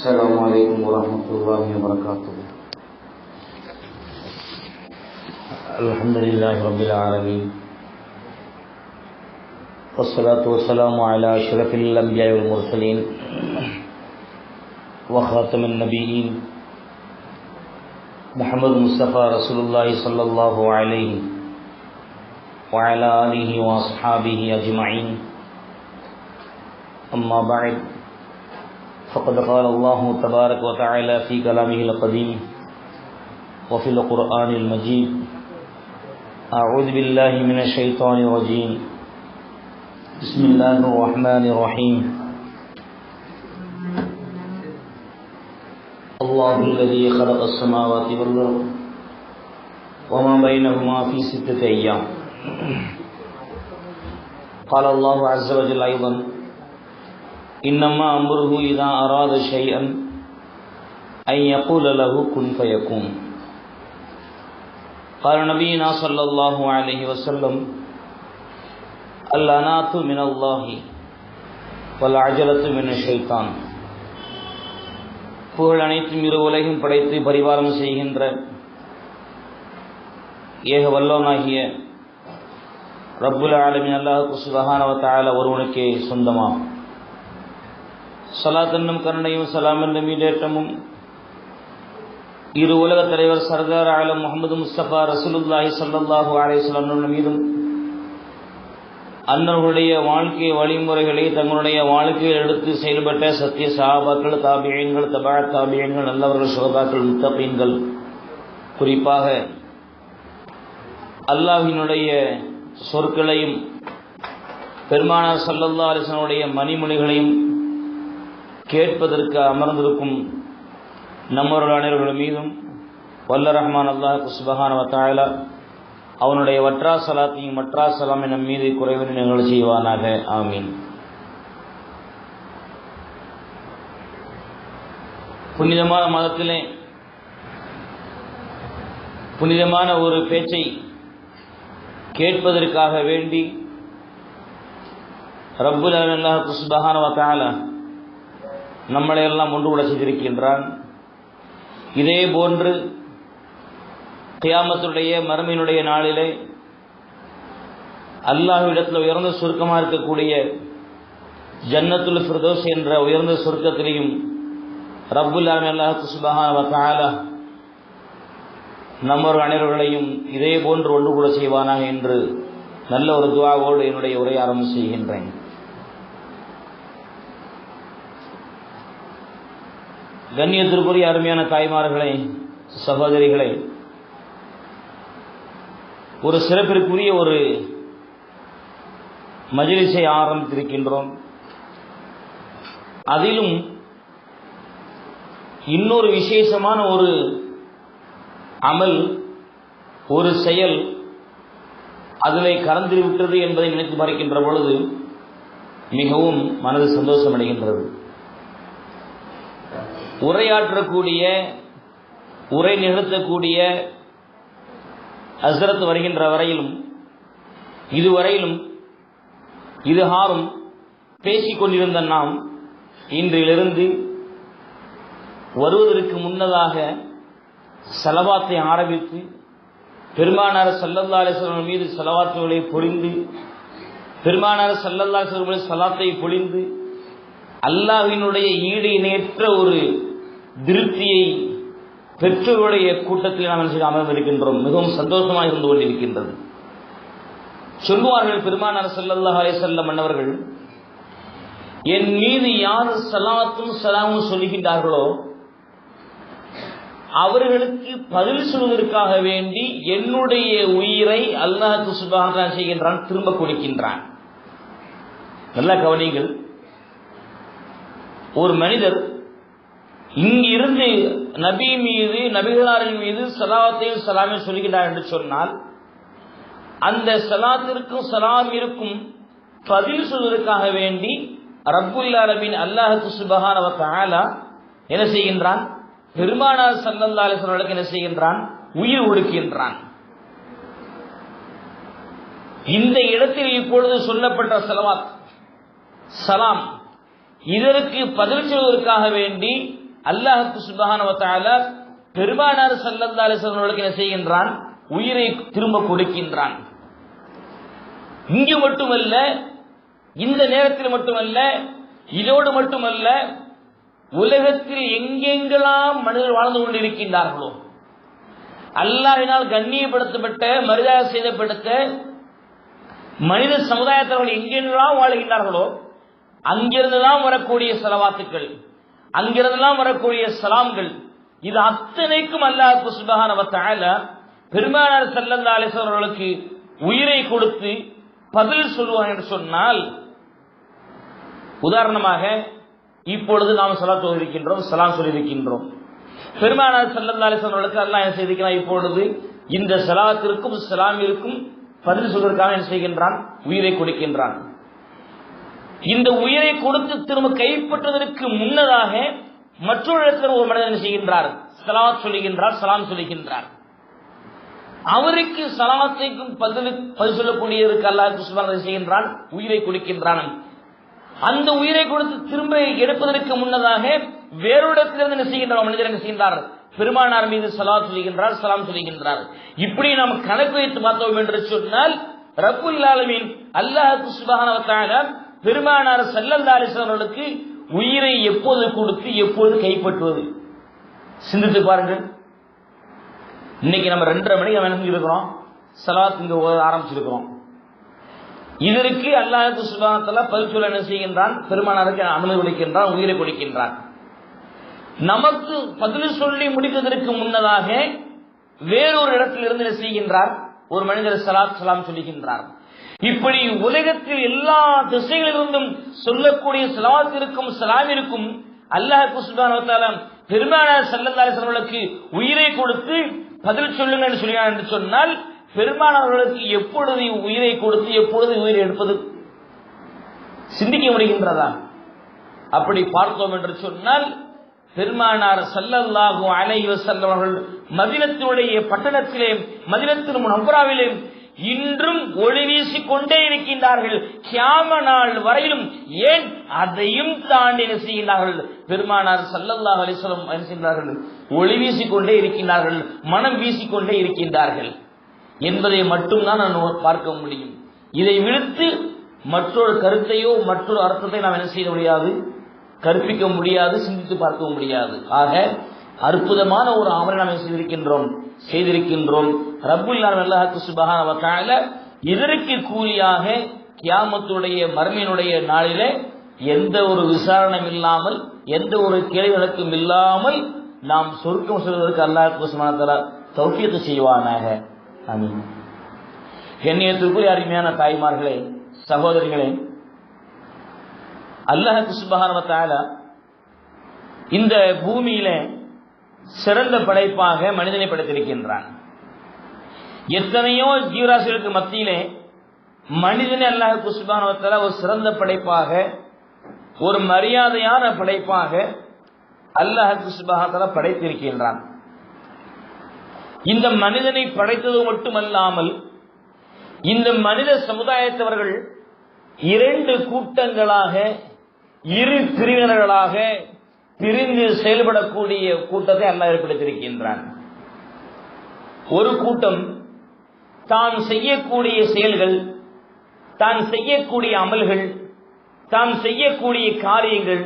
السلام عليكم ورحمة الله وبركاته. الحمد لله رب العالمين، والصلاة والسلام على أشرف الأنبياء والمرسلين وخاتم النبيين محمد مصطفى رسول الله صلى الله عليه وعلى آله وأصحابه أجمعين. أما بعد، فقد قال الله تبارك وتعالى في كلامه القديم وفي القرآن المجيد: أعوذ بالله من الشيطان الرجيم، بسم الله الرحمن الرحيم. الله الذي خلق السماوات والأرض وما بينهما في 6 أيام. قال الله عز وجل أيضا: إنما أمره إذا أراد شيئا أن يقول له كن فيكون. قال نبينا صلى الله عليه وسلم: الأناة من الله والعجلة من الشيطان. புகழ் அனைத்தும் இரு உலகம் படைத்து பரிபாலனம் செய்கின்ற ஏக வல்லவனாகிய ரப்புல் ஆலமீன் அல்லாஹ் சுப்ஹானஹு வ தஆலா ஒருவனுக்கே சொந்தமாகும். ஸலாத் என்னும் கருணையும் சலாம் என்னும் ஈடேற்றமும் இரு உலக தலைவர் சர்தார் ஆலம் முஹம்மது முஸ்தபா ரசூலுல்லாஹி ஸல்லல்லாஹு அலைஹி வஸல்லம் மீதும், அன்னர்களுடைய வாழ்க்கை வழிமுறைகளை தங்களுடைய வாழ்க்கையில் எடுத்து செயல்பட்ட சத்திய சஹாபாக்கள், தாபிஈன்கள், தபஅத் தாபிஈன்கள், நல்லவர்கள், சுஹதாக்கள், முத்தகீன்கள், குறிப்பாக அல்லாஹ்வினுடைய சொற்களையும் பெருமானார் ஸல்லல்லாஹு அலைஹி வஸல்லம் மணிமொழிகளையும் கேட்பதற்கு அமர்ந்திருக்கும் நம்மவர்கள் அனைவர்கள் மீதும் வல்ல ரஹ்மான் அல்லாஹ் சுப்ஹானஹு வ தஆலா அவனுடைய வற்றா சலாத்தையும் மற்றா சலாம் நம் மீது குறைவினை நிகழ செய்வானாக. ஆமீன். புனிதமான மதத்திலே புனிதமான ஒரு பேச்சை கேட்பதற்காக வேண்டி ரப்புல் ஆலமீன் அல்லாஹ் சுப்ஹானஹு வ தஆலா நம்மளை எல்லாம் ஒன்று கூட செய்திருக்கின்றான். இதே போன்று கியாமத்துடைய மறுமையினுடைய நாளிலே அல்லாஹ்விடத்தில் உயர்ந்த சொர்க்கமாக இருக்கக்கூடிய ஜன்னத்துல் ஃபிர்தௌஸ் என்ற உயர்ந்த சொர்க்கத்திலையும் ரப்புல் ஆலமீன் அல்லாஹ் சுப்ஹானஹு வ தஆலா நம்மவர் அனைவர்களையும் இதே போன்று ஒன்று கூட செய்வானாக என்று நல்ல ஒரு துஆவோடு என்னுடைய உரையை ஆரம்பம் செய்கின்றேன். கண்ணியத்திற்குரிய அருமையான தாய்மார்களே, சகோதரிகளே, ஒரு சிறப்பிற்குரிய ஒரு மஜ்லிஸை ஆரம்பித்திருக்கின்றோம். அதிலும் இன்னொரு விசேஷமான ஒரு அமல், ஒரு செயல் அதிலே கலந்துவிட்டது என்பதை நினைத்து பார்க்கின்ற பொழுது மிகவும் மனது சந்தோஷம் அடைகின்றது. உரையாற்றக்கூடிய, உரை நிகழ்த்தக்கூடிய ஹஸ்ரத் வருகின்ற வரையிலும் இதுவரையிலும் இதுகாரும் பேசிக்கொண்டிருந்த நாம் இன்றிலிருந்து வருவதற்கு முன்னதாக ஸலவாத்தை ஆரம்பித்து பெருமானார் ஸல்லல்லாஹு அலைஹி வஸல்லம் மீது ஸலவாத்துகளை பொழிந்து, பெருமானார் ஸல்லல்லாஹு அலைஹி வஸல்லம் ஸலாத்தை பொழிந்து அல்லாஹ்வினுடைய ஈடு இணையற்ற ஒரு திருப்தியை பெற்றோருடைய கூட்டத்தில் நாம் அமர்ந்திருக்கின்றோம். மிகவும் சந்தோஷமாக இருந்து கொண்டிருக்கின்றது. சொல்லுவார்கள் பெருமானார் ஸல்லல்லாஹு அலைஹி வஸல்லம் மன்னவர்கள், என் மீது யார் ஸலாத்தும் ஸலாமும் சொல்லுகின்றார்களோ அவர்களுக்கு பதில் சொல்வதற்காக வேண்டி என்னுடைய உயிரை அல்லாஹ் சுப்ஹானஹு வ தஆலா செய்கின்றான், திரும்ப கொடுக்கின்றான். நல்லா கவனிங்கள். ஒரு மனிதர் இங்கிருந்து நபி மீது, நபிகளாரின் மீது ஸலாத்தையும் ஸலாமையும் சொல்கிறார் என்று சொன்னால், அந்த ஸலாத்திற்கும் ஸலாமிற்கும் பதில் சொல்வதற்காக வேண்டி ரப்புல் ஆலமீன் அல்லாஹ் சுப்ஹானஹு வ தஆலா என்ன செய்கின்றான்? பெருமானார் ஸல்லல்லாஹு அலைஹி வஸல்லம் என்ன செய்கின்றான்? உயிர் ஒடுக்கின்றான். இந்த இடத்தில் இப்பொழுது சொல்லப்பட்ட ஸலவாத், சலாம், இதற்கு பதில் சொல்வதற்காக வேண்டி அல்லாஹ் சுப்ஹானஹு வ தஆலா பெருமானார் ஸல்லல்லாஹு அலைஹி வஸல்லம் அவர்களுக்கு என்ன செய்கின்றான்? உயிரை திரும்ப கொடுக்கின்றான். இங்கு மட்டுமல்ல, இந்த நேரத்தில் மட்டுமல்ல, இதோடு மட்டுமல்ல, உலகத்தில் எங்கெங்கெல்லாம் மனிதர்கள் வாழ்ந்து கொண்டிருக்கின்றார்களோ, அல்லாஹ்வினால் கண்ணியப்படுத்தப்பட்ட மரியாதை செய்யப்பட்ட மனித சமுதாயத்தவர்கள் எங்கெல்லாம் வாழ்கின்றார்களோ அங்கிருந்துதான் வரக்கூடிய ஸலவாத்துக்கள், அங்கிருந்தெல்லாம் வரக்கூடிய சலாம்கள், இது அத்தனைக்கும் அல்லாஹ் சுப்ஹானஹு வ தஆலா பெருமானார் ஸல்லல்லாஹு அலைஹி வஸல்லம் அவர்களுக்கு உயிரை கொடுத்து பதில் சொல்வார் என்று சொன்னால், உதாரணமாக இப்பொழுது நாம் ஸலாத் ஓதிருக்கின்றோம், சலாம் சொல்லியிருக்கின்றோம். பெருமானார் ஸல்லல்லாஹு அலைஹி வஸல்லம் அவர்களுக்கு அல்லாஹ் என்ன செய்திருக்கிறான்? இப்பொழுது இந்த ஸலாத்திற்கும் சலாமிற்கும் பதில் சொல்வதற்காக என்ன செய்கின்றான்? உயிரை கொடுக்கின்றான். இந்த உயிரை கொடுத்து திரும்ப கைப்பற்றுவதற்கு முன்னதாக மற்றொரு இடத்தில் ஒரு மனிதன் என்ன செய்கின்றார்? ஸலாத் சொல்லுகின்றார், சலாம் சொல்லுகின்றார். அவருக்கு சலாத்தைக்கும் பதில் சொல்லக்கூடியதற்கு அல்லாஹ் சுப்ஹானஹு செய்கின்றான், உயிரை கொடுக்கின்றான். அந்த உயிரை கொடுத்து திரும்ப எடுப்பதற்கு முன்னதாக வேறொரு இடத்திலிருந்து என்ன செய்கின்றார்? மனிதர் என்ன செய்கின்றார்? பெருமானார் மீது ஸலாத் சொல்லுகின்றார், சலாம் சொல்லுகின்றார். இப்படி நாம் கணக்கு வைத்து பார்த்தோம் என்று சொன்னால், ரப்புல் ஆலமீன் அல்லாஹ் சுப்ஹானஹு வ தஆலா பெருமானார் ஸல்லல்லாஹு அலைஹி வஸல்லம் அவர்களுக்கு உயிரை எப்போது கொடுத்து எப்போது கைப்பற்றுவது? சிந்தித்து பாருங்கள். இன்னைக்கு நம்ம 2:30 மணிக்கு என்ன இருக்கிறோம்? ஸலாத் இங்க ஆரம்பிச்சிருக்கிறோம். இதற்கு அல்லாஹ் சுப்ஹானஹு வ தஆலா பதில் சொல்ல என்ன செய்கின்றான்? பெருமானாருக்கு அனுமதி கொடுக்கின்றான், உயிரை கொடுக்கின்றான். நமக்கு பதில் சொல்லி முடிப்பதற்கு முன்னதாக வேறொரு இடத்தில் இருந்து என்ன செய்கின்றார்? ஒரு மனிதர் ஸலாத் சலாம் சொல்லுகின்றார். இப்படி உலகத்தில் எல்லா திசைகளிலிருந்தும் சொல்லக்கூடிய ஸலவாத்திற்கும் சலாமிற்கும் அல்லாஹ் சுப்ஹானஹு வ தஆலா பெருமானார் ஸல்லல்லாஹு அலைஹி வஸல்லம் அவர்களுக்கு உயிரை கொடுத்து பதில் சொல்லுங்க என்று சொல்கிறார் என்று சொன்னால், பெருமானார்களுக்கு எப்பொழுது உயிரை கொடுத்து எப்பொழுது உயிரை எடுப்பது சிந்திக்க முடிகின்றதா? அப்படி பார்த்தோம் என்று சொன்னால், பெருமானார் ஸல்லல்லாஹு அலைஹி வஸல்லம் அவர்கள் மதீனத்தினுடைய பட்டணத்திலே, மதீனத்துல் முனவ்வராவிலே இன்றும் ஒளி வீசிக் கொண்டே இருக்கின்றார்கள். கியாம நாள் வரையிலும். ஏன் அதையும் தாண்டி என்ன செய்கின்றார்கள்? பெருமானார் ஸல்லல்லாஹு அலைஹி வஸல்லம் என்ன செய்கின்றார்கள்? ஒளி வீசிக் கொண்டே இருக்கின்றார்கள், மனம் வீசிக்கொண்டே இருக்கின்றார்கள் என்பதை மட்டும்தான் நான் பார்க்க முடியும். இதை விடுத்து மற்றொரு கருத்தையோ மற்றொரு அர்த்தத்தை நாம் என்ன செய்ய முடியாது, கற்பிக்க முடியாது, சிந்தித்து பார்க்க முடியாது. ஆக அற்புதமான ஒரு அமலை நாம் செய்திருக்கின்றோம். ரப்புல் ஆலமீன் அல்லாஹ் சுப்ஹானஹு வ தஆலா இதற்கு கூலியாக கியாமத்துடைய மர்மையினுடைய நாளிலே எந்த ஒரு விசாரணையும் இல்லாமல், எந்த ஒரு கேள்வி வழக்கும் இல்லாமல் நாம் சொர்க்கம் செல்வதற்கு அல்லாஹ் சுப்ஹானஹு வ தஆலா தௌஃபீக் செய்வானாக. ஆமீன். கண்ணியத்திற்குரிய அருமையான தாய்மார்களே, சகோதரிகளே, அல்லாஹ் சுப்ஹானஹு வ தஆலா இந்த பூமியிலே சிறந்த படைப்பாக மனிதனை படைத்திருக்கின்றான். எத்தனையோ ஜீவராசிகளுக்கு மத்தியிலே மனிதனை அல்லாஹ் சுப்ஹானஹு வ தஆலா ஒரு சிறந்த படைப்பாக, ஒரு மரியாதையான படைப்பாக அல்லாஹ் சுப்ஹானஹு வ தஆலா படைத்திருக்கின்றான். இந்த மனிதனை படைத்தது மட்டுமல்லாமல், இந்த மனித சமுதாயத்தவர்கள் 2 கூட்டங்களாக, 2 பிரிவினர்களாக பிரிந்து செயல்படக்கூடிய கூட்டத்தை அல்லாஹ் ஏற்படுத்தியிருக்கின்றான். ஒரு கூட்டம் தான் செய்யக்கூடிய செயல்கள், தான் செய்யக்கூடிய அமல்கள், தான் செய்யக்கூடிய காரியங்கள்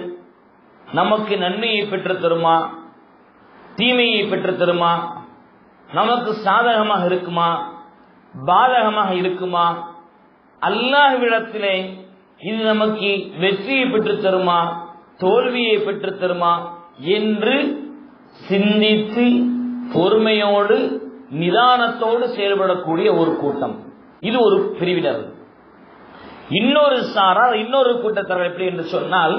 நமக்கு நன்மையை பெற்று தருமா, தீமையை பெற்று தருமா, நமக்கு சாதகமாக இருக்குமா, பாதகமாக இருக்குமா, அல்லாஹ்விடத்திலே இது நமக்கு வெற்றியை பெற்று தருமா, தோல்வியை பெற்று தருமா என்று சிந்தித்து பொறுமையோடு நிதானத்தோடு செயல்படக்கூடிய ஒரு கூட்டம். இது ஒரு பிரிவினர். இன்னொரு சாரார், இன்னொரு கூட்டத்தவர் எப்படி என்று சொன்னால்,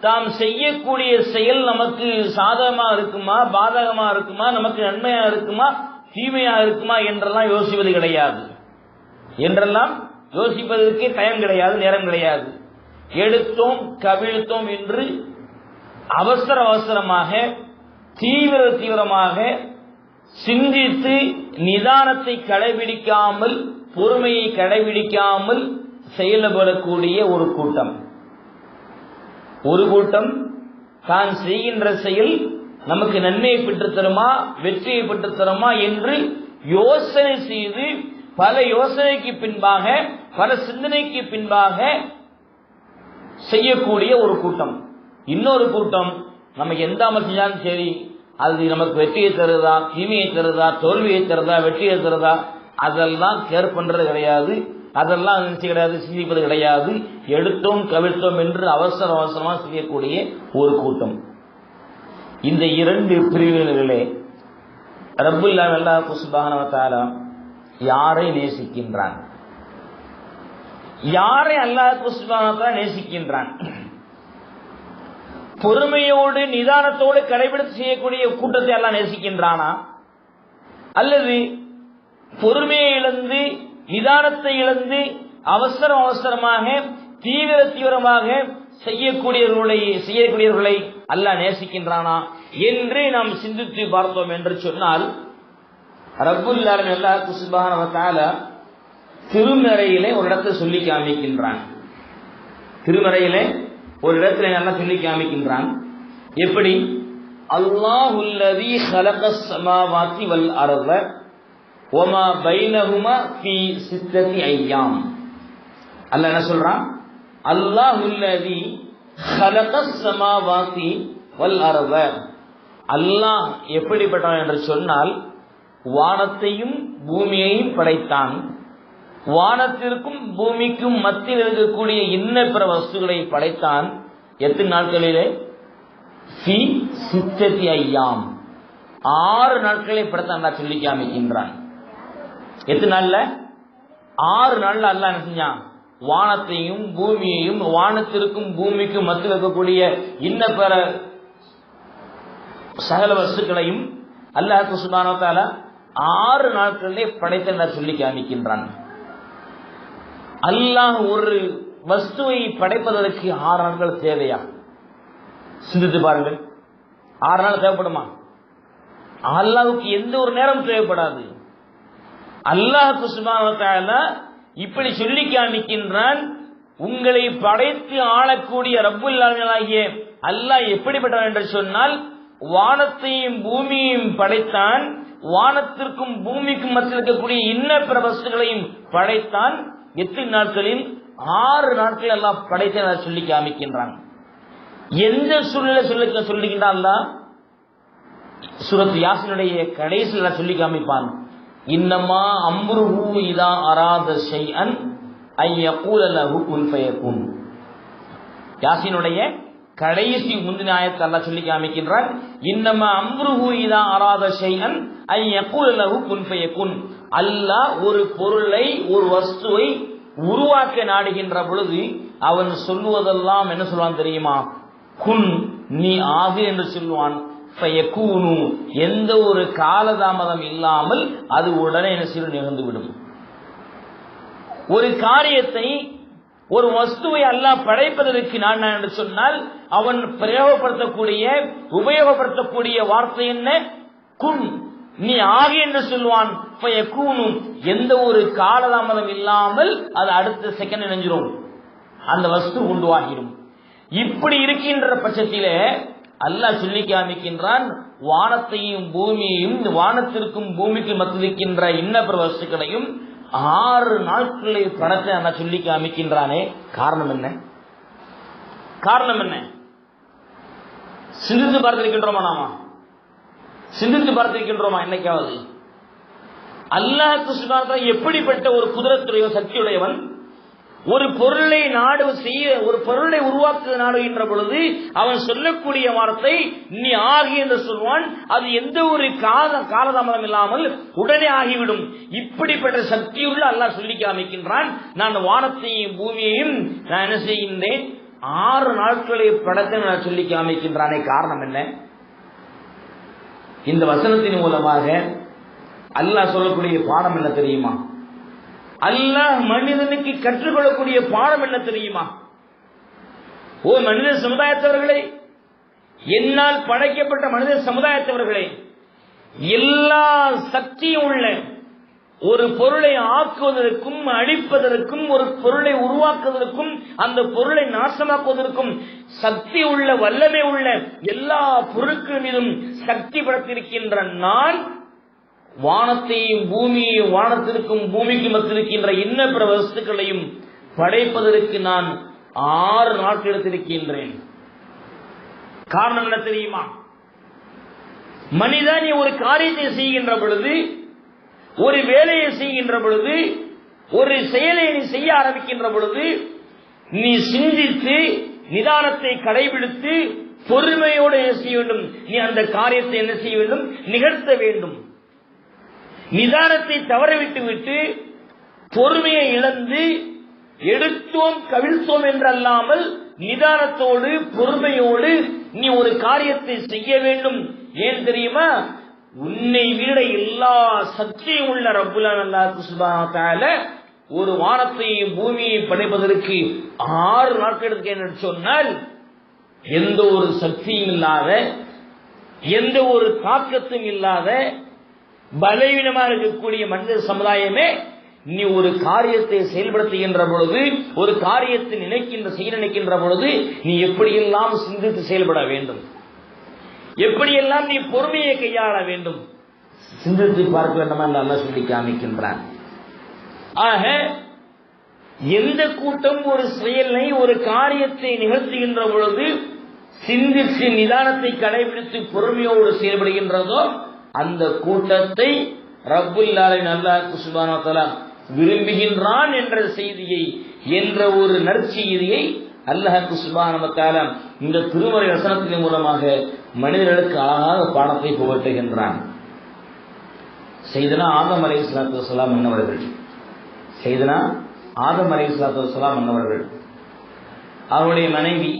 தாம் செய்யக்கூடிய செயல் நமக்கு சாதகமா இருக்குமா, பாதகமா இருக்குமா, நமக்கு நன்மையா இருக்குமா, தீமையா இருக்குமா என்றெல்லாம் யோசிப்பது கிடையாது. என்றெல்லாம் யோசிப்பதற்கே டைம் கிடையாது, நேரம் கிடையாது. எடுத்தோம் கவிழ்த்தோம் என்று அவசர அவசரமாக தீவிரமாக சிந்தித்து நிதானத்தை கடைபிடிக்காமல், பொறுமையை கடைபிடிக்காமல் செயல்படக்கூடிய ஒரு கூட்டம். ஒரு கூட்டம் தான் செய்கின்ற செயல் நமக்கு நன்மையை பெற்றுத் தருமா, வெற்றியை பெற்றுத் தருமா என்று யோசனை செய்து பல யோசனைக்கு பின்பாக, பல சிந்தனைக்கு பின்பாக செய்யக்கூடிய ஒரு கூட்டம். இன்னொரு கூட்டம், நமக்கு எந்த அமல் செஞ்சாலும் சரி, அது நமக்கு வெற்றியை தருதா, தீமையை தருதா, தோல்வியை தருதா, வெற்றியை தருதா, அதெல்லாம் கேர் பண்றது கிடையாது, அதெல்லாம் கிடையாது, சிந்திப்பது கிடையாது. எடுத்தோம் கவிழ்த்தோம் என்று அவசர அவசரமா செய்யக்கூடிய ஒரு கூட்டம். இந்த இரண்டு பிரிவுகளிலே ரப்புல் அல்லாஹ் சுப்ஹானஹு வ தஆலா யாரை நேசிக்கின்றான், யாரை அல்லாஹ் சுப்ஹானஹு வ தஆலா நேசிக்கின்றான்? பொறுமையோடு நிதானத்தோடு கடைபிடித்து செய்யக்கூடிய கூட்டத்தை அல்லாஹ் நேசிக்கின்றானா, அல்லது பொறுமையை இழந்து நிதானத்தை இழந்து அவசர அவசரமாக தீவிரமாக செய்யக்கூடியவர்களை அல்லாஹ் நேசிக்கின்றானா என்று நாம் சிந்தித்து பார்த்தோம் என்று சொன்னால், ரப்புல் ஆலமீன் அல்லாஹ் சுப்ஹானஹு வ தஆலா திருமறையிலே ஒரு இடத்தை சொல்லி காமிக்கின்றான். திருமறையிலே ஒரு இடத்துல நல்லா சொல்லி காமிக்கின்றான். எப்படி? அல்லாஹுல்லதீ ஹலகஸ் ஸமாவாத்தி வல் அர்த வமா பைனஹுமா ஃபீ சித்தத்தி அய்யாம். அல்லாஹ் என்ன சொல்றான்? அல்லாஹுல்லதீ ஹலகஸ் ஸமாவாத்தி வல் அர்த. அல்லாஹ் எப்படிப்பட்டவன் என்று சொன்னால், வானத்தையும் பூமியையும் படைத்தான். வானத்திற்கும் பூமிக்கும் மத்தியில் இருக்கக்கூடிய இன்ன பிற வஸ்துகளை படைத்தான். எத்தனை நாட்களிலே? ஃபீ சித்தத்தி அய்யாம், 6 நாட்களை படைத்தான் சொல்லி காமிக்கின்றான். எத்தனை நாள்ல? 6 நாள்ல அல்லாஹ் என்ன செஞ்சான்? வானத்தையும் பூமியையும், வானத்திற்கும் பூமிக்கும் மத்தியில் இருக்கக்கூடிய இன்ன பிற சகல வஸ்துக்களையும் அல்லாஹ் சுப்ஹானஹு வ தஆலா 6 நாட்களிலே படைத்த சொல்லி காமிக்கின்றான். அல்லாஹ் ஒரு வஸ்துவை படைப்பதற்கு 6 நாட்கள் தேவையா? சிந்தித்து பாருங்கள். 6 நாள் தேவைப்படுமா? அல்லாஹ்வுக்கு எந்த ஒரு நேரம் தேவைப்படாது. அல்லாஹ் சுப்ஹானஹு வ தஆலா இப்படி சொல்லி காமிக்கின்றான். உங்களை படைத்து ஆளக்கூடிய ரப்புல் ஆலமீனாகிய அல்லாஹ் எப்படிப்பட்டவன் என்று சொன்னால், வானத்தையும் பூமியையும் படைத்தான். வானத்திற்கும் பூமிக்கும் மத்தியில் இருக்கக்கூடிய இன்ன பிற வஸ்துகளையும் படைத்தான். எத்தனை நாட்களில்? 6 நாட்கள் எல்லாம் படைத்த சொல்லி காமிக்கின்றான். எந்த சூழ்நிலை சொல்லுகின்றான் அல்லாஹ்? சூரத் யாசீனுடைய கடைசியில் சொல்லி காமிப்பான். இன்னமா அம்ருஹு இதா அராத ஷைஅன் ஐ யகூல லஹு குன் ஃபயகுன். யாசீனுடைய கடைசி முந்தின ஆயத்தை அல்லாஹ் சொல்லி காமிக்கின்றான். இன்னமா அம்ருஹு இதா அராத ஷைஅன் ஐ யகூல லஹு குன் ஃபயகுன். அல்லாஹ் ஒரு பொருளை, ஒரு வஸ்துவை உருவாக்க நாடுகின்ற பொழுது அவன் சொல்லுவதெல்லாம் என்ன சொல்வான் தெரியுமா? குன், நீ ஆகு என்று சொல்லுவான். ஃபயகூனு, எந்த ஒரு காலதாமதம் இல்லாமல் அது உடனே என்ன செய்து நிகழ்ந்துவிடும். ஒரு காரியத்தை, ஒரு வஸ்துவை அல்லாஹ் படைப்பதற்கு நான் என்று சொன்னால் அவன் உபயோகப்படுத்தக்கூடிய வார்த்தை என்ன? குன், நீ ஆகி என்று சொல்வான். எந்த ஒரு காலதாமதம் இல்லாமல் அது அடுத்த செகண்ட் நினைஞ்சிரும், அந்த வஸ்து உண்டுவாகிடும். இப்படி இருக்கின்ற பட்சத்திலே அல்லாஹ் சொல்லி காமிக்கின்றான், வானத்தையும் பூமியையும், வானத்திற்கும் பூமிக்கு மத்தியில் இருக்கின்ற இன்ன பிற வஸ்துக்களையும் 6 நாட்களை படைத்து அல்லாஹ் சொல்லி காமிக்கின்றானே. காரணம் என்ன? காரணம் என்ன? சிந்தித்து பார்த்திருக்கின்றோமா? நாம சிந்தித்து பார்த்திருக்கின்றோமா என்னைக்காவது? அல்லாஹ் சுப்ஹானஹு வ தஆலா எப்படிப்பட்ட ஒரு குதிரத்துடைய சக்தியுடையவன்? ஒரு பொருளை ஒரு பொருளை உருவாக்க நாடுகின்ற பொழுது அவன் சொல்லக்கூடிய வார்த்தை நீ ஆகி என்று சொல்வான். அது எந்த ஒரு காலதாமதம் இல்லாமல் உடனே ஆகிவிடும். இப்படிப்பட்ட சக்தியுள்ள அல்லாஹ் சொல்லி காமிக்கின்றான், நான் வானத்தையும் பூமியையும் நான் என்ன செய்கின்றேன்? 6 நாட்களை படைத்து நான் சொல்லி காமிக்கின்றானே. காரணம் என்ன? இந்த வசனத்தின் மூலமாக அல்லாஹ் சொல்லக்கூடிய பாடம் என்ன தெரியுமா? அல்லாஹ் மனிதனுக்கு கற்றுக்கொள்ளக்கூடிய பாடம் என்ன தெரியுமா? ஓ மனித சமுதாயத்தவர்களே, என்னால் படைக்கப்பட்ட மனித சமுதாயத்தவர்களே, எல்லா சக்தியும் உள்ள ஒரு பொருளை ஆக்குவதற்கும் அழிப்பதற்கும் ஒரு பொருளை உருவாக்குவதற்கும் அந்த பொருளை நாசமாக்குவதற்கும் சக்தி உள்ள வல்லமை உள்ள எல்லா பொருட்கள் மீதும் சக்தி படைத்திருக்கின்ற நான் வானத்தையும் பூமியையும் வானத்திற்கும் பூமிக்கும் மத்திருக்கின்ற இன்ன பிற வஸ்துக்களையும் படைப்பதற்கு நான் 6 நாட்கள் எடுத்திருக்கின்றேன். காரணம் என்ன தெரியுமா? மனிதன் ஒரு காரியத்தை செய்கின்ற பொழுது, ஒரு வேலையை செய்கின்ற பொழுது, ஒரு செயலை நீ செய்ய ஆரம்பிக்கின்ற பொழுது நீ சிந்தித்து நிதானத்தை கடைபிடித்து பொறுமையோடு என்ன செய்ய வேண்டும்? நீ அந்த காரியத்தை என்ன செய்ய வேண்டும்? நிகழ்த்த வேண்டும். நிதானத்தை தவறவிட்டு விட்டு பொறுமையை இழந்து எடுத்தோம் கவிழ்த்தோம் என்றல்லாமல் நிதானத்தோடு பொறுமையோடு நீ ஒரு காரியத்தை செய்ய வேண்டும். ஏன் தெரியுமா? உன்னை விட எல்லா சக்தியும் உள்ள ரப்புல் அல்லாஹ் சுப்ஹானஹு வ தஆலா ஒரு வானத்தையும் பூமியையும் படைப்பதற்கு 6 நாட்கள் எடுக்க என்று சொன்னால், எந்த ஒரு சக்தியும் இல்லாத, எந்த ஒரு தாக்கத்தும் இல்லாத பலவீனமாக இருக்கக்கூடிய மனித சமுதாயமே நீ ஒரு காரியத்தை செயல்படுத்துகின்ற பொழுது, ஒரு காரியத்தை நினைக்கின்ற பொழுது நீ எப்படியெல்லாம் சிந்தித்து செயல்பட வேண்டும், எப்படியெல்லாம் நீ பொறுமையை கையாள வேண்டும், சிந்தித்து பார்க்க வேண்டுமா என்று அல்லாஹ் சொல்லி காமிக்கின்றான். ஆக எந்த கூட்டம் ஒரு செயலை ஒரு காரியத்தை நிகழ்த்துகின்ற பொழுது சிந்தித்து நிதானத்தை கடைபிடித்து பொறுமையோடு செயல்படுகின்றதோ அந்த கூட்டத்தை ரப்புல் ஆலமீன் அல்லாஹ் சுப்ஹானஹு வ தஆலா விரும்புகின்றான் என்ற செய்தியை, என்ற ஒரு நற்செய்தியை அல்லாஹ் சுப்ஹானஹு வ தஆலா இந்த திருமறை வசனத்தின் மூலமாக மனிதர்களுக்கு அழகாக பாடத்தை புகட்டுகின்றான். சையதுனா ஆதம் அலைஹிஸ்ஸலாத்து வஸ்ஸலாம் என்னவர்கள், சையதுனா ஆதம் அலைஹிஸ்ஸலாத்து வஸ்ஸலாம் என்னவர்கள், அவருடைய மனைவி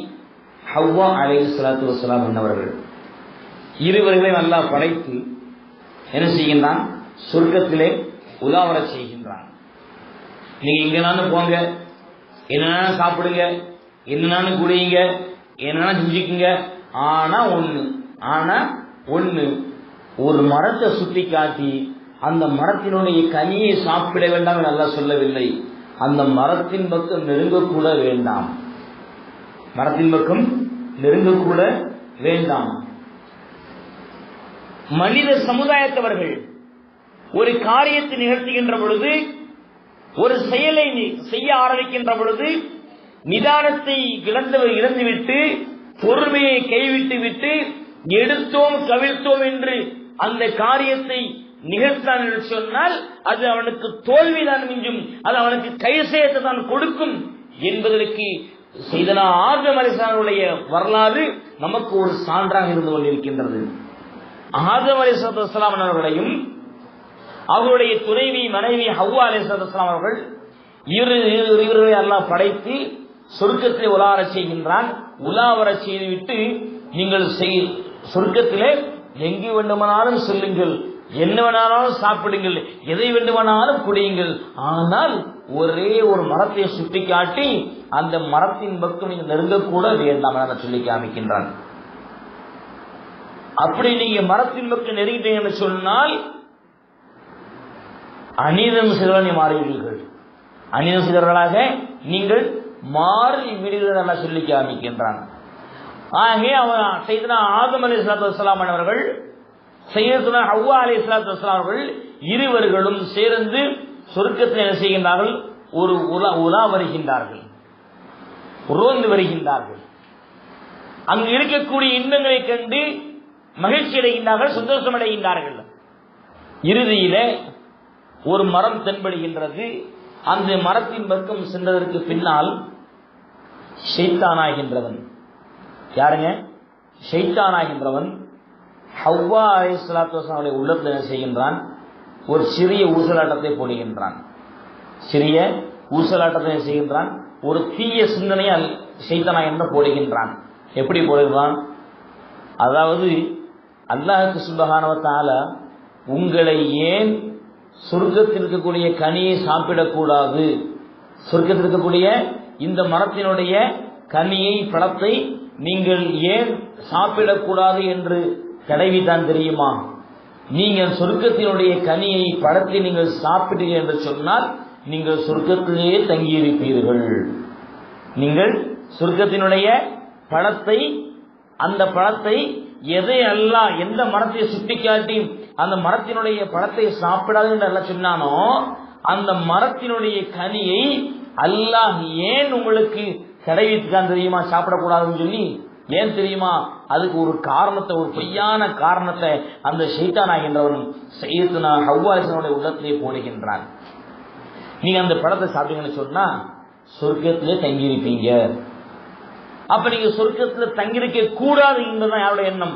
ஹவ்வா அலைஹிஸ்ஸலாத்து வஸ்ஸலாம் என்னவர்கள், இருவர்களையும் அல்லாஹ் படைத்து என்ன செய்கின்றான்? சொர்க்கத்திலே உலாவர செய்கின்றான். நீங்க எங்கனாலும் போங்க, என்னன்னாலும் சாப்பிடுங்க, என்னன்னாலும் குடியுங்க, என்னன்னா செஞ்சுக்குங்க. ஆனா ஒண்ணு ஒரு மரத்தை சுட்டி காட்டி அந்த மரத்தினுடைய கனியை சாப்பிட வேண்டாம் என்று அல்லாஹ் சொல்லவில்லை. அந்த மரத்தின் பக்கம் நெருங்கக்கூட வேண்டாம், மரத்தின் பக்கம் நெருங்கக்கூட வேண்டாம். மனித சமுதாயத்தவர்கள் ஒரு காரியத்தை நிகழ்த்துகின்ற பொழுது, ஒரு செயலை செய்ய ஆரம்பிக்கின்ற பொழுது நிதானத்தை இழந்துவிட்டு பொறுமையை கைவிட்டு விட்டு எடுத்தோம் கவிழ்த்தோம் என்று அந்த காரியத்தை நிகழ்த்தான் என்று சொன்னால் அது அவனுக்கு தோல்விதான் மிஞ்சும், அது அவனுக்கு கை சேர்த்து தான் கொடுக்கும் என்பதற்கு சையதுனா ஆதம் அலைஹிஸ்ஸலாமுடைய வரலாறு நமக்கு ஒரு சான்றாக இருந்து கொண்டிருக்கின்றது. ஆதம் அலைஹிஸ்ஸலாம் அவர்களையும் அவருடைய துணைவி மனைவி ஹவ்வா அலைஹிஸ்ஸலாம் அவர்கள் இருவரை அல்லாஹ் படைத்து சொர்க்கத்தை உலாவர செய்கின்றான். உலாவர செய்துவிட்டு நீங்கள் சொர்க்கத்திலே எங்கு வேண்டுமானாலும் செல்லுங்கள், என்ன வேணாலும் சாப்பிடுங்கள், எதை வேண்டுமானாலும் குடியுங்கள், ஆனால் ஒரே ஒரு மரத்தை சுட்டி காட்டி அந்த மரத்தின் பக்கம் நீங்கள் நெருங்கக்கூட வேண்டாம் என சொல்லி காமிக்கின்றான். அப்படி நீங்க மரத்தின் பக்கம் நெருங்கிட்டீங்கன்னு சொன்னால் அநீதம் செய்தவர்கள் மாறுவீர்கள், அநீதம் செய்தவர்களாக நீங்கள் மாறி விடுவீர்கள் என சொல்லி காமிக்கின்றான். ஆகவே அவர் சையதுனா ஆதம் அலைஹிஸ்ஸலாத்து வஸ்ஸலாம் அவர்கள் சையதுனா ஹவ்வா அலைஹிஸ்ஸலாத்து வஸ்ஸலாம் அவர்கள் இருவர்களும் சேர்ந்து சொர்க்கத்தில் என்ன செய்கின்றார்கள்? ஒரு உலா வருகின்றார்கள், உரோந்து வருகின்றார்கள். அங்கு இருக்கக்கூடிய இன்பங்களை கண்டு மகிழ்ச்சி அடைகின்றார்கள், சந்தோஷம் அடைகின்றார்கள். இறுதியில ஒரு மரம் தென்படுகின்றது. அந்த மரத்தின் பக்கம் சென்றதற்கு பின்னால் ஷைத்தானாகின்றவன், யாருங்க? ஷைத்தானாகின்றவன் ஹவ்வா அலைஹிஸ்ஸலாத்து வஸ்ஸலாம் உள்ளத்தில் என்ன செய்கின்றான்? ஒரு சிறிய ஊசலாட்டத்தை போடுகின்றான். சிறிய ஊசலாட்டத்தை செய்கின்றான். ஒரு தீய சிந்தனையை ஷைத்தானாக போடுகின்றான். எப்படி போடுகிறான்? அதாவது அல்லாஹ் சுப்ஹானஹு வ தஆலா உங்களை ஏன் சொர்க்கத்தில் இருக்கக்கூடிய கனியை சாப்பிடக்கூடாது, சொர்க்கத்தில் இருக்கக்கூடிய இந்த மரத்தினுடைய கனியை பழத்தை நீங்கள் ஏன் சாப்பிடக்கூடாது என்று தடவித்தான் தெரியுமா? நீங்கள் சொர்க்கத்தினுடைய கனியை பழத்தை நீங்கள் சாப்பிட்டீர்கள் என்று சொன்னால் நீங்கள் சொர்க்கத்திலேயே தங்கியிருப்பீர்கள். நீங்கள் சொர்க்கத்தினுடைய பழத்தை, அந்த பழத்தை எதை அல்லாஹ் எந்த மரத்தை சுட்டிக்காட்டி அந்த மரத்தினுடைய பழத்தை சாப்பிடாது என்று அல்லாஹ் சொன்னானோ அந்த மரத்தினுடைய கனியை அல்லாஹ் ஏன் உங்களுக்கு தடை வைத்துக்கான் தெரியுமா? சாப்பிடக்கூடாதுன்னு சொல்லி ஏன் தெரியுமா? அதுக்கு ஒரு காரணத்தை, ஒரு பொய்யான காரணத்தை அந்த ஷைத்தான் ஆகின்றவன் சையதுனா ஹவ்வா அலைஹிஸ்ஸலாமுடைய உள்ளத்திலே போடுகின்றான். நீங்க அந்த பழத்தை சாப்பிட்டீங்கன்னு சொன்னா சொர்க்கத்திலே தங்கியிருப்பீங்க. அப்ப நீங்க சொர்க்கத்துல தங்கியிருக்க கூடாது என்பதுதான் யாருடைய எண்ணம்?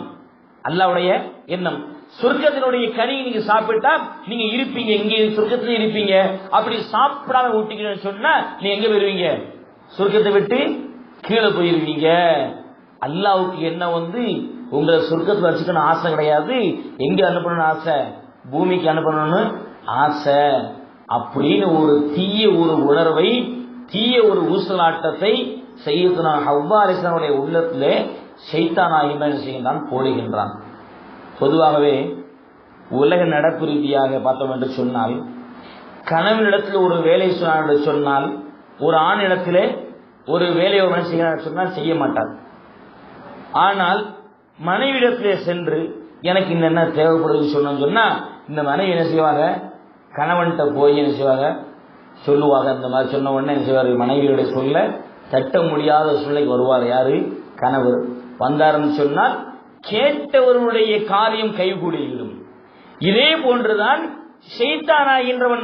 அல்லாஹ்வுடைய எண்ணம். சொர்க்கத்தினுடைய கனியை நீங்க சாப்பிட்டா நீங்க இருப்பீங்க, இங்கே சொர்க்கத்திலே இருப்பீங்க. அப்படி சாப்பிடாம விட்டீங்கன்னு சொன்னா நீங்க எங்க போயிருவீங்க? சொர்க்கத்தை விட்டு கீழே போயிருவீங்க. அல்லாஹ்வுக்கு என்ன உங்களை சொர்க்கத்துல வச்சுக்கணும் ஆசை கிடையாது. எங்க அனுப்பணும்னு ஆசை? பூமிக்கு அனுப்பணும்னு ஆசை. அப்படின்னு ஒரு தீய ஒரு உணர்வை, தீய ஒரு ஊசலாட்டத்தை சையதுனா ஹவ்வா அலைஹிஸ்ஸலாமுடைய உள்ளத்திலே ஷைத்தான் என்ன செய்கின்றான்? போடுகின்றான். பொதுவாகவே உலக நடப்பு ரீதியாக பார்த்தோம் என்று சொன்னால், கணவனிடத்தில் ஒரு வேலை சொன்னால், ஒரு ஆணிடத்திலே ஒரு வேலையை சொன்னால் செய்ய மாட்டார். ஆனால் மனைவிடத்திலே சென்று எனக்கு என்ன தேவைப்படுது சொன்னா இந்த மனைவி என்ன செய்வாங்க? கணவன்கிட்ட போய் என்ன செய்வாங்க? சொல்லுவாங்க. இந்த மாதிரி சொன்ன உடனே என்ன செய்வார்? மனைவியுடைய சொல்ல தட்ட முடியாத சூழ்நிலைக்கு வருவார். யாரு? கணவர். வந்தாருன்னு சொன்னால் கேட்டவருடைய காரியம் கைகூடிவிடும். இதே போன்றுதான் ஷைத்தான் ஆகின்றவன்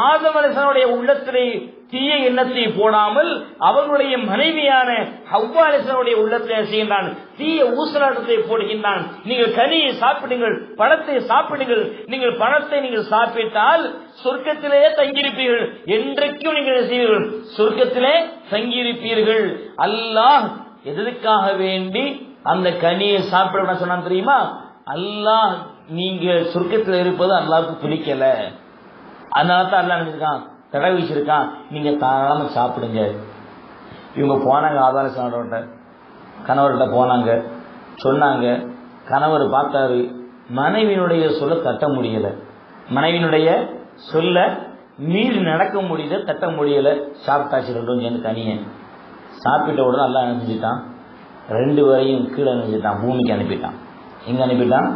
ஆதம் அலைஹிஸ்ஸலாமுடைய உள்ளத்திலே தீய எண்ணத்தை போடாமல் அவர்களுடைய மனைவியான ஹவ்வா அலைஹிஸ்ஸலாமுடைய உள்ளத்திலே செய்கின்றான், தீய ஊசலாட்டத்தை போடுகின்றான். நீங்கள் கனியை சாப்பிடுங்கள், பழத்தை சாப்பிடுங்கள். நீங்கள் பழத்தை நீங்கள் சாப்பிட்டால் சொர்க்கத்திலேயே தங்கியிருப்பீர்கள். என்றைக்கும் நீங்கள் செய்வீர்கள், சொர்க்கத்திலே தங்கியிருப்பீர்கள். அல்லாஹ் எதற்காக வேண்டி அந்த கனியை சாப்பிட சொன்னான் தெரியுமா? அல்லாஹ் நீங்க சொர்க்கத்தில் இருப்பது அல்லாஹ்வுக்கு பிடிக்கல, அதனால தான் அல்லாஹ் நினைச்சிருக்கான், தடை வச்சிருக்கான், நீங்க தாராளமா சாப்பிடுங்க. இவங்க போனாங்க ஆதார கணவர்கிட்ட போனாங்க, சொன்னாங்க. கணவர் பார்த்தாரு, மனைவியினுடைய சொல்ல தட்ட முடியல, மனைவியினுடைய சொல்ல மீறி நடக்க முடியல, தட்ட முடியல. சாப்பிட்டாச்சு ரெண்டும் சேர்ந்து தனிய சாப்பிட்ட உடனே அல்லாஹ் அனுப்பிச்சிட்டான், ரெண்டு வரையும் கீழே அனுப்பிச்சிட்டான், பூமிக்கு அனுப்பிட்டான். எங்க அனுப்பிட்டான்?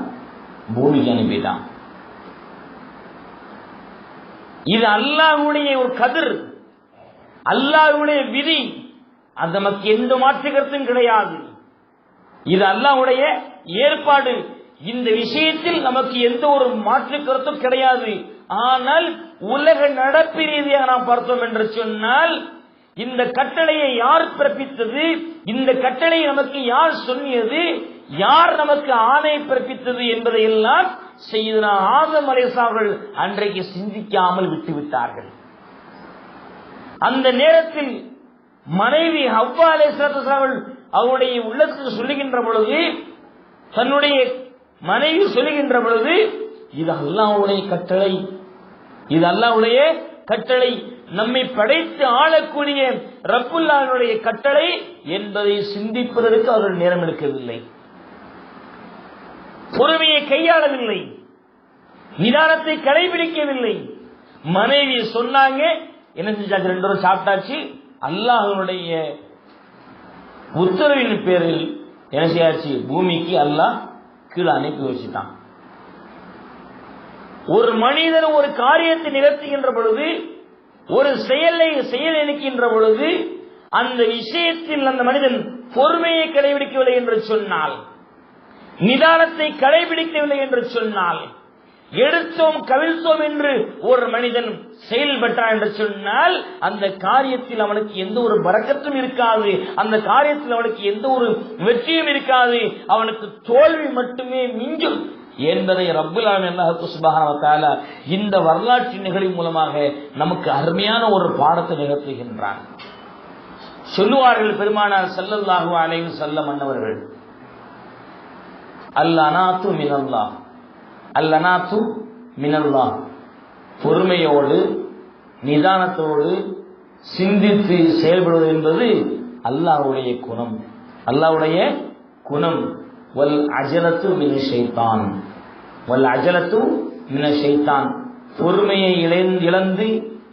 பூமிக்கு அனுப்பிட்டான். இது அல்லாஹ்வுடைய ஒரு கதிர், அல்லாஹ்வுடைய விதி. அது நமக்கு எந்த மாற்று கருத்தும் கிடையாது. இது அல்லாஹ்வுடைய ஏற்பாடு. இந்த விஷயத்தில் நமக்கு எந்த ஒரு மாற்று கருத்தும் கிடையாது. ஆனால் உலக நடப்பு ரீதியாக நாம் பார்த்தோம் என்று சொன்னால், இந்த கட்டளையை யார் பிறப்பித்தது, இந்த கட்டளை நமக்கு யார் சொன்னியது, யார் நமக்கு ஆணை பிறப்பித்தது என்பதை எல்லாம் சையதுனா ஆதம் அலைஹிஸ்ஸலாம் அவர்கள் அன்றைக்கு சிந்திக்காமல் விட்டுவிட்டார்கள். அந்த நேரத்தில் மனைவி ஹவ்வா அலைஹிஸ்ஸலாம் அவருடைய உள்ளத்தில் சொல்லுகின்ற பொழுது, தன்னுடைய மனைவி சொல்லுகின்ற பொழுது, இது அல்லாஹ்வுடைய கட்டளை, இது அல்லாஹ்வுடைய கட்டளை, நம்மை படைத்து ஆளக்கூடிய ரப்புல் ஆலமீனுடைய கட்டளை என்பதை சிந்திப்பதற்கு அவர்கள் நேரம் எடுக்கவில்லை, பொறுமையை கையாளவில்லை, நிதானத்தை கடைபிடிக்கவில்லை. மனைவி சொன்னாங்க, என்ன செஞ்சாச்சு? ரெண்டு பேரும் சாப்பிட்டாச்சு. அல்லாஹ்வுடைய உத்தரவின் பேரில் என்ன செய்யாச்சு? பூமிக்கு அல்லாஹ் கீழே அனுப்பி வச்சுட்டான். ஒரு மனிதன் ஒரு காரியத்தை நிகழ்த்துகின்ற பொழுது, ஒரு செயலை இணைக்கின்ற பொழுது, அந்த விஷயத்தில் அந்த மனிதன் பொறுமையை கடைபிடிக்கவில்லை என்று சொன்னால், நிதானத்தை கடைபிடிக்கவில்லை என்று சொன்னால், எடுத்தோம் கவிழ்த்தோம் என்று ஒரு மனிதன் செயல்பட்டான் என்று சொன்னால், அந்த காரியத்தில் அவனுக்கு எந்த ஒரு பரக்கத்தும் இருக்காது, அந்த காரியத்தில் அவனுக்கு எந்த ஒரு வெற்றியும் இருக்காது, அவனுக்கு தோல்வி மட்டுமே மிஞ்சும் என்பதை ரப்புல் ஆலமீன் அல்லாஹ் சுப்ஹானஹு வ தஆலா இந்த வரலாற்று நிகழ்வு மூலமாக நமக்கு அருமையான ஒரு பாடத்தை நிகழ்த்துகின்றான். சொல்லுவார்கள் பெருமானார் ஸல்லல்லாஹு அலைஹி வஸல்லம் அன்னவர்கள், அல்லனாத்து மினல்லாஹ், அல்லனாத்து மினல்லாஹ், பொறுமையோடு நிதானத்தோடு சிந்தித்து செயல்படுவது என்பது அல்லாஹ்வுடைய குணம், அல்லாஹ்வுடைய குணம். வல் அஜலத்து மின் ஷைத்தான், வல் அஜலத்து மின ஷைத்தான், பொறுமையை இழந்து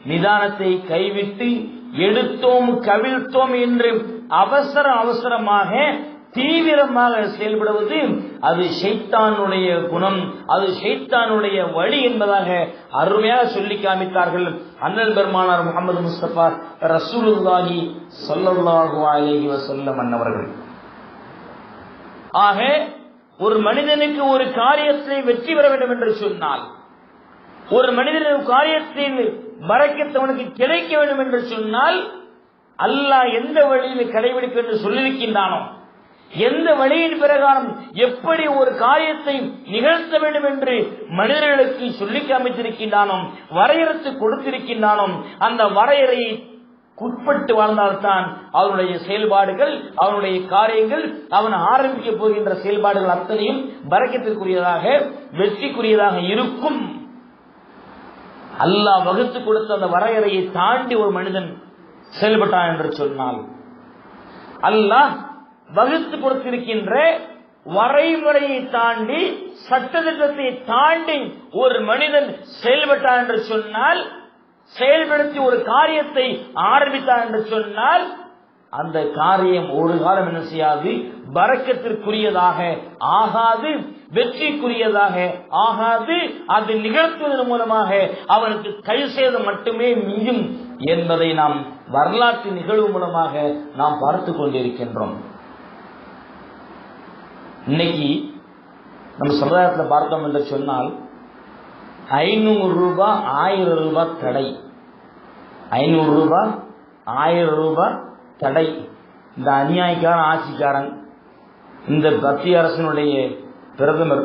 நிதானத்தை கைவிட்டு எடுத்தோம் கவிழ்த்தோம் என்று அவசரமாக தீவிரமாக செயல்படுவது அது ஷைத்தானுடைய குணம், அது ஷைத்தானுடைய வழி என்பதாக அருமையாக சொல்லி காமித்தார்கள் அண்ணல் பெருமானார் முஹம்மது முஸ்தபா ரசூலுல்லாஹி ஸல்லல்லாஹு அலைஹி வஸல்லம் அன்னவர்கள். ஆக ஒரு மனிதனுக்கு ஒரு காரியத்தை வெற்றி பெற வேண்டும் என்று சொன்னால், ஒரு மனிதனுடைய காரியத்தில் பரக்கத் அவனுக்கு கிடைக்க வேண்டும் என்று சொன்னால், அல்லாஹ் எந்த வழியில் கடைபிடிக்க என்று சொல்லியிருக்கின்றானோ, எந்த வழியின் பிரகாரம் எப்படி ஒரு காரியத்தை நிகழ்த்த வேண்டும் என்று மனிதர்களுக்கு சொல்லி காமித்திருக்கின்றானோ, வரையறுத்து கொடுத்திருக்கின்றானோ, அந்த வரையறையை உட்பட்டு வாழ்ந்தால்தான் அவனுடைய செயல்பாடுகள், அவனுடைய காரியங்கள், அவன் ஆரம்பிக்க போகின்ற செயல்பாடுகள் அத்தனையும் பரக்கத்திற்குரியதாக வெற்றிக்குரியதாக இருக்கும். அல்லாஹ் வகுத்து கொடுத்த அந்த வரையறையை தாண்டி ஒரு மனிதன் செயல்பட்டான் என்று சொன்னால், அல்லாஹ் வகுத்து கொடுத்திருக்கின்ற வரைமுறையை தாண்டி, சட்டத்திட்டத்தை தாண்டி ஒரு மனிதன் செயல்பட்டான் என்று சொன்னால், செயல்படுத்தி ஒரு காரியத்தை ஆரம்பித்தான் என்று சொன்னால், அந்த காரியம் ஒரு காலம் என்ன செய்யாது, பரக்கத்திற்குரியதாக ஆகாது, வெற்றிக்குரியதாக ஆகாது. அது நிகழ்த்துவதன் மூலமாக அவனுக்கு கை சேதம் மட்டுமே மிஞ்சும் என்பதை நாம் வரலாற்று நிகழ்வு மூலமாக நாம் பார்த்து கொண்டிருக்கின்றோம். இன்னைக்கு நம்ம சமுதாயத்தில் பார்த்தோம் என்று சொன்னால், 500 ரூபாய் 1000 ரூபாய் தடை, 500 ரூபாய் 1000 ரூபாய் தடை. இந்த அநியாயக்காரன் ஆட்சிக்காரன், இந்த மத்திய அரசினுடைய பிரதமர்,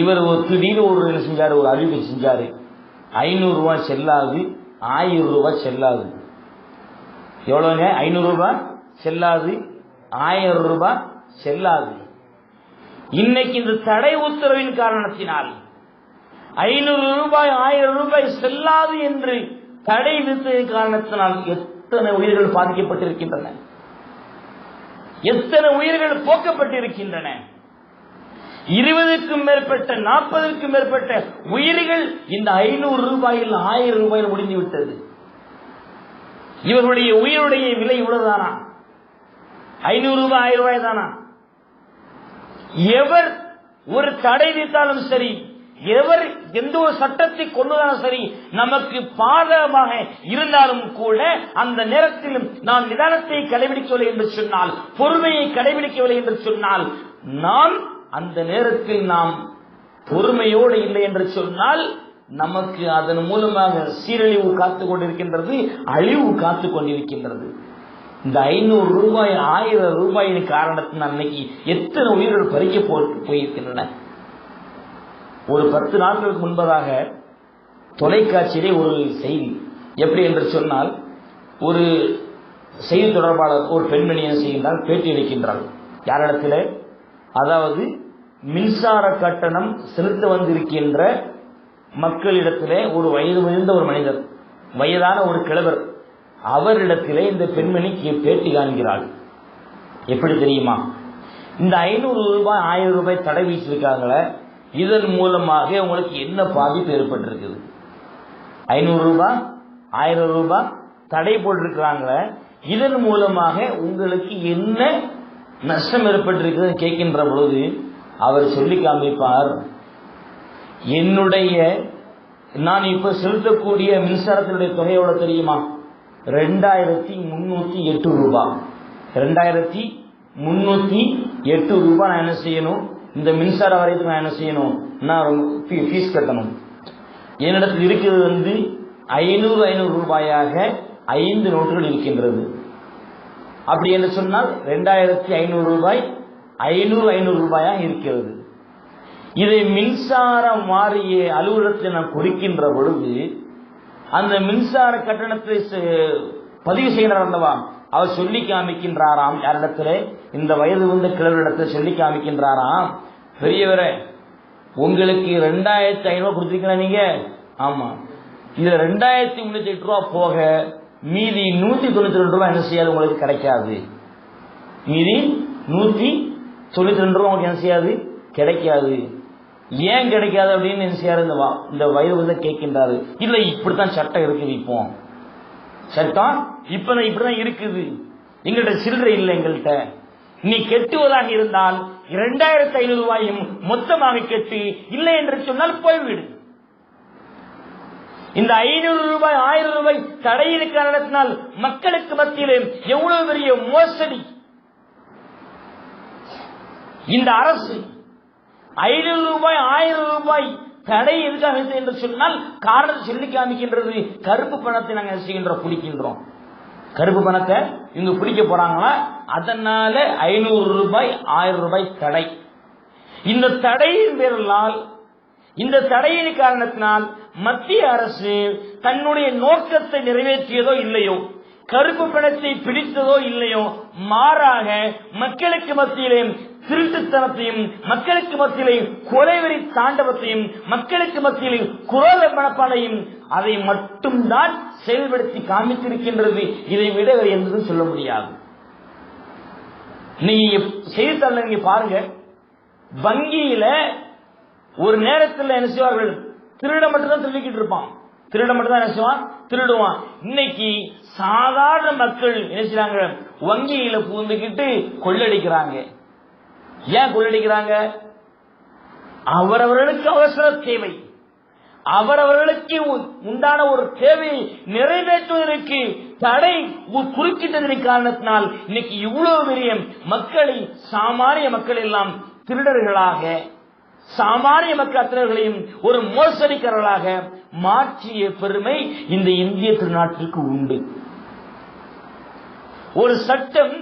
இவர் திடீர்னு ஒரு செஞ்சாரு, ஒரு அறிவிப்பு செஞ்சாரு, 500 ரூபாய் செல்லாது, 1000 ரூபாய் செல்லாது. எவ்வளவுங்க? 500 ரூபாய் செல்லாது, 1000 ரூபாய் செல்லாது. இன்னைக்கு இந்த தடை உத்தரவின் காரணத்தினால் 500 ரூபாய் 1000 ரூபாய் செல்லாது என்று தடை விதித்ததின் காரணத்தினால் எத்தனை உயிர்கள் பாதிக்கப்பட்டிருக்கின்றன, எத்தனை உயிர்கள் போக்கப்பட்டிருக்கின்றன. 20க்கும் மேற்பட்ட 40க்கும் மேற்பட்ட உயிர்கள் இந்த 500 ரூபாயில் 1000 ரூபாயில் முடிந்து விட்டது. இவர்களுடைய உயிருடைய விலை இவ்வளவுதானா? 500 ரூபாய் 1000 ரூபாய் தானா? எவர் ஒரு தடை விதித்தாலும் சரி, எவர் எந்த ஒரு சட்டத்தை கொண்டுதாலும் சரி, நமக்கு பாதகமாக இருந்தாலும் கூட அந்த நேரத்தில் நாம் நிதானத்தை கடைபிடிக்கவில்லை என்று சொன்னால், பொறுமையை கடைபிடிக்கவில்லை என்று சொன்னால், நாம் அந்த நேரத்தில் நாம் பொறுமையோடு இல்லை என்று சொன்னால், நமக்கு அதன் மூலமாக சீரழிவு காத்துக் கொண்டிருக்கின்றது, அழிவு காத்துக் கொண்டிருக்கின்றது. இந்த 500 ரூபாய் 1000 ரூபாயின் காரணத்தினால் அன்னைக்கு எத்தனை உயிர்கள் பறிக்க போயிருக்கின்றன. ஒரு 10 நாட்களுக்கு முன்பதாக தொலைக்காட்சியிலே ஒரு செய்தி, எப்படி என்று சொன்னால், ஒரு செய்தி தொடர்பாளர் ஒரு பெண்மணி என்ன செய்கின்றார், பேட்டி அளிக்கின்றார். யாரிடத்தில்? அதாவது மின்சார கட்டணம் செலுத்த வந்திருக்கின்ற மக்களிடத்திலே ஒரு வயது முதிர்ந்த ஒரு மனிதர், வயதான ஒரு கிழவர், அவரிடத்திலே இந்த பெண்மணி பேட்டி காண்கிறாள். எப்படி தெரியுமா? இந்த 500 ரூபாய் 1000 ரூபாய் தடை வீசிருக்காங்களே, இதன் மூலமாக உங்களுக்கு என்ன பாதிப்பு ஏற்பட்டிருக்குது? 500 ரூபாய் 1000 ரூபாய் தடை போட்டிருக்கிறாங்களே, இதன் மூலமாக உங்களுக்கு என்ன நஷ்டம் ஏற்பட்டிருக்கிறது கேட்கின்ற பொழுது அவர் சொல்லி காமிப்பார், என்னுடைய நான் இப்ப செலுத்தக்கூடிய மின்சாரத்தினுடைய தொகையோட தெரியுமா? 2308 ரூபாய். 2308 ரூபாய் நான் என்ன செய்யணும்? இந்த மின்சார வாரியத்துக்கு நான் என்ன செய்யணும்? நான் ஃபீஸ் கட்டணும். என்னிடத்தில் இருக்கிறது 500 ரூபாயாக 5 நோட்டுகள் இருக்கின்றது. அப்படி என்று சொன்னால் 2500 ரூபாய் 500 ரூபாயாக இருக்கிறது. இதை மின்சார வாரிய அலுவலகத்தில் நான் கொடுக்கின்ற பொழுது, அந்த மின்சார கட்டணத்தை பதிவு செய்கிறார் அல்லவா, அவர் சொல்லி காமிக்கின்றாராம். யாரிடத்துல? இந்த வயது வந்த கிழவரிடத்தில் சொல்லி காமிக்கின்றாராம், பெரியவரே உங்களுக்கு 2500 கொடுத்திருக்கீங்களா நீங்க? ஆமா. இதுல 2308 ரூபாய் போக மீதி 192 ரூபாய் என்ன செய்யாது, உங்களுக்கு கிடைக்காது. மீதி 192 ரூபாய் உங்களுக்கு என்ன செய்யாது, கிடைக்காது. ஏன் கிடைக்காது அப்படின்னு இந்த வயது கேட்கின்றாரு. இல்ல இப்படித்தான் சட்டம் இருக்குது, இப்போ சட்டம் இப்படிதான் இருக்குது, எங்கள்கிட்ட சில்லறை இல்லை, எங்கள்கிட்ட நீ கெட்டுவதாக இருந்தால் 2500 ரூபாயும் மொத்தமாக கெட்டு, இல்லை என்று சொன்னால் போய்விடு. இந்த 500 ரூபாய் 1000 ரூபாய் தடையின் காரணத்தினால் மக்களுக்கு மத்தியிலே எவ்வளவு பெரிய மோசடி. இந்த அரசு 500 ரூபாய் 1000 ரூபாய் தடை எதுக்காக என்று சொன்னால் காரணத்தை சொல்லி காமிக்கின்றது. கருப்பு பணத்தை நாங்கள் செய்கின்றோம், பிடிக்கின்றோம். கருப்பு பணத்தை இங்க பிடிக்க போறாங்களா, அதனால 500 ரூபாய் 1000 ரூபாய் தடை. இந்த தடையின் பேரால், இந்த தடையின் காரணத்தினால் மத்திய அரசு தன்னுடைய நோக்கத்தை நிறைவேற்றியதோ இல்லையோ, கருப்பு பணத்தை பிடித்ததோ இல்லையோ, மாறாக மக்களுக்கு மத்தியிலே திருட்டுத்தனத்தையும், மக்களுக்கு மத்தியிலே கொலைவெறி தாண்டவத்தையும், மக்களுக்கு மத்தியிலே குரோத மனப்பாடையும் அதை மட்டும்தான் செயல்படுத்தி காமித்திருக்கின்றது. இதை விட வேறு எதுவும் சொல்ல முடியாது. நீங்க செய்தித்தாள நீங்க பாருங்க, வங்கியில ஒரு நேரத்தில் என்ன செய்வார்கள், திருட மட்டும்தான் திருடிக்கிட்டு இருப்பான், திருட மட்டும் தான் என்ன செய்வான், திருடுவான். இன்னைக்கு சாதாரண மக்கள் என்ன செய்றாங்க, வங்கியில பூந்துக்கிட்டு கொள்ளடிக்கிறாங்க. ஏன் கொள்ளடிக்கிறாங்க? அவரவர்களுக்கு அவசர தேவை, அவரவர்களுக்கு உண்டான ஒரு தேவையை நிறைவேற்றுவதற்கு தடை குறுக்கிட்டதன் காரணத்தினால் இன்னைக்கு இவ்வளவு பெரிய மக்களை, சாமானிய மக்கள் எல்லாம் திருடர்களாக, சாமானிய மக்கள் அத்தனைகளையும் ஒரு மோசடிக்காரர்களாக மாற்றிய பெருமை இந்த இந்திய திருநாட்டிற்கு உண்டு. ஒரு சட்டம்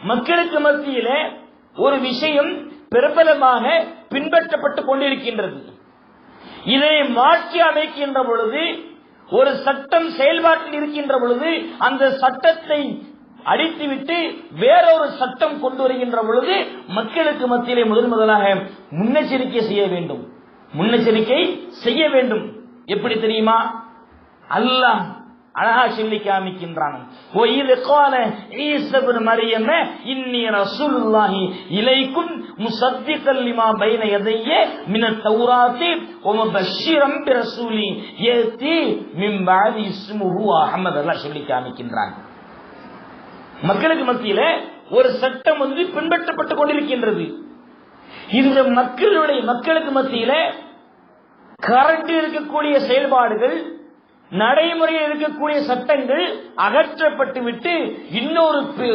மக்களுக்கு மத்தியில ஒரு விஷயம் பிரபலமாக பின்பற்றப்பட்டுக் கொண்டிருக்கின்றது. இதை மாற்றி அமைக்கின்ற பொழுது, ஒரு சட்டம் செயல்பாட்டில் இருக்கின்ற பொழுது அந்த சட்டத்தை அடித்துவிட்டு வேறொரு சட்டம் கொண்டு வருகின்ற பொழுது மக்களுக்கு மத்தியிலே முதலாக முன்னெச்சரிக்கை செய்ய வேண்டும், முன்னெச்சரிக்கை செய்ய வேண்டும். எப்படி தெரியுமா? அல்லாஹ் அழகா சொல்லி காமிக்கின்றான். இன்னி ரசூலுல்லாஹி இலைக்கும் முஸத்திகல் லிமா பைன யதைய மினத் தௌராத்தி வ முபஷ்ஷிரம் பிரசூலி யதி மின் பஅதி இஸ்முஹு அஹ்மத். அல்லாஹ் சொல்லி காமிக்கின்றான். மக்களுக்கு மத்தியில ஒரு சட்டம் பின்பற்றப்பட்டுக் கொண்டிருக்கின்றது. இந்த மக்களுக்கு மத்தியில கரண்ட் இருக்கக்கூடிய செயல்பாடுகள், நடைமுறையில் இருக்கக்கூடிய சட்டங்கள் அகற்றப்பட்டு விட்டு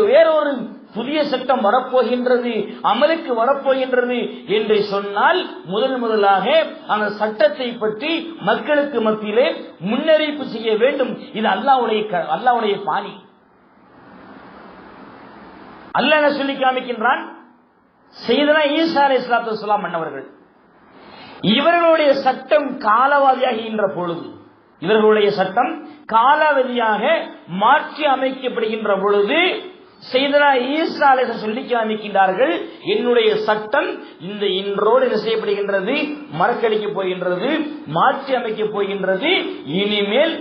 வேறொரு புதிய சட்டம் வரப்போகின்றது, அமலுக்கு வரப்போகின்றது என்று சொன்னால் முதலாக அந்த சட்டத்தை பற்றி மக்களுக்கு மத்தியிலே முன்னறிவிப்பு செய்ய வேண்டும். இது அல்லாஹ்வுடைய பாணி. அல்லாஹ் சொல்லி காமிக்கின்றான். சையதுனா ஈசா அலைஹிஸ்ஸலாத்து வஸ்ஸலாம் அன்னவர்கள், இவர்களுடைய சட்டம் காலாவதியாகின்ற பொழுது, இவர்களுடைய சட்டம் காலாவதியாக மாற்றி அமைக்கப்படுகின்ற பொழுது சையதுனா ஈசா அலைஹிஸ்ஸலாம் சொல்லி காமிக்கின்றார்கள், என்னுடைய சட்டம் இந்த இன்றோடு என்ன செய்யப்படுகின்றது, மறக்கடிக்க போகின்றது, மாற்றி அமைக்க போகின்றது. இனிமேல்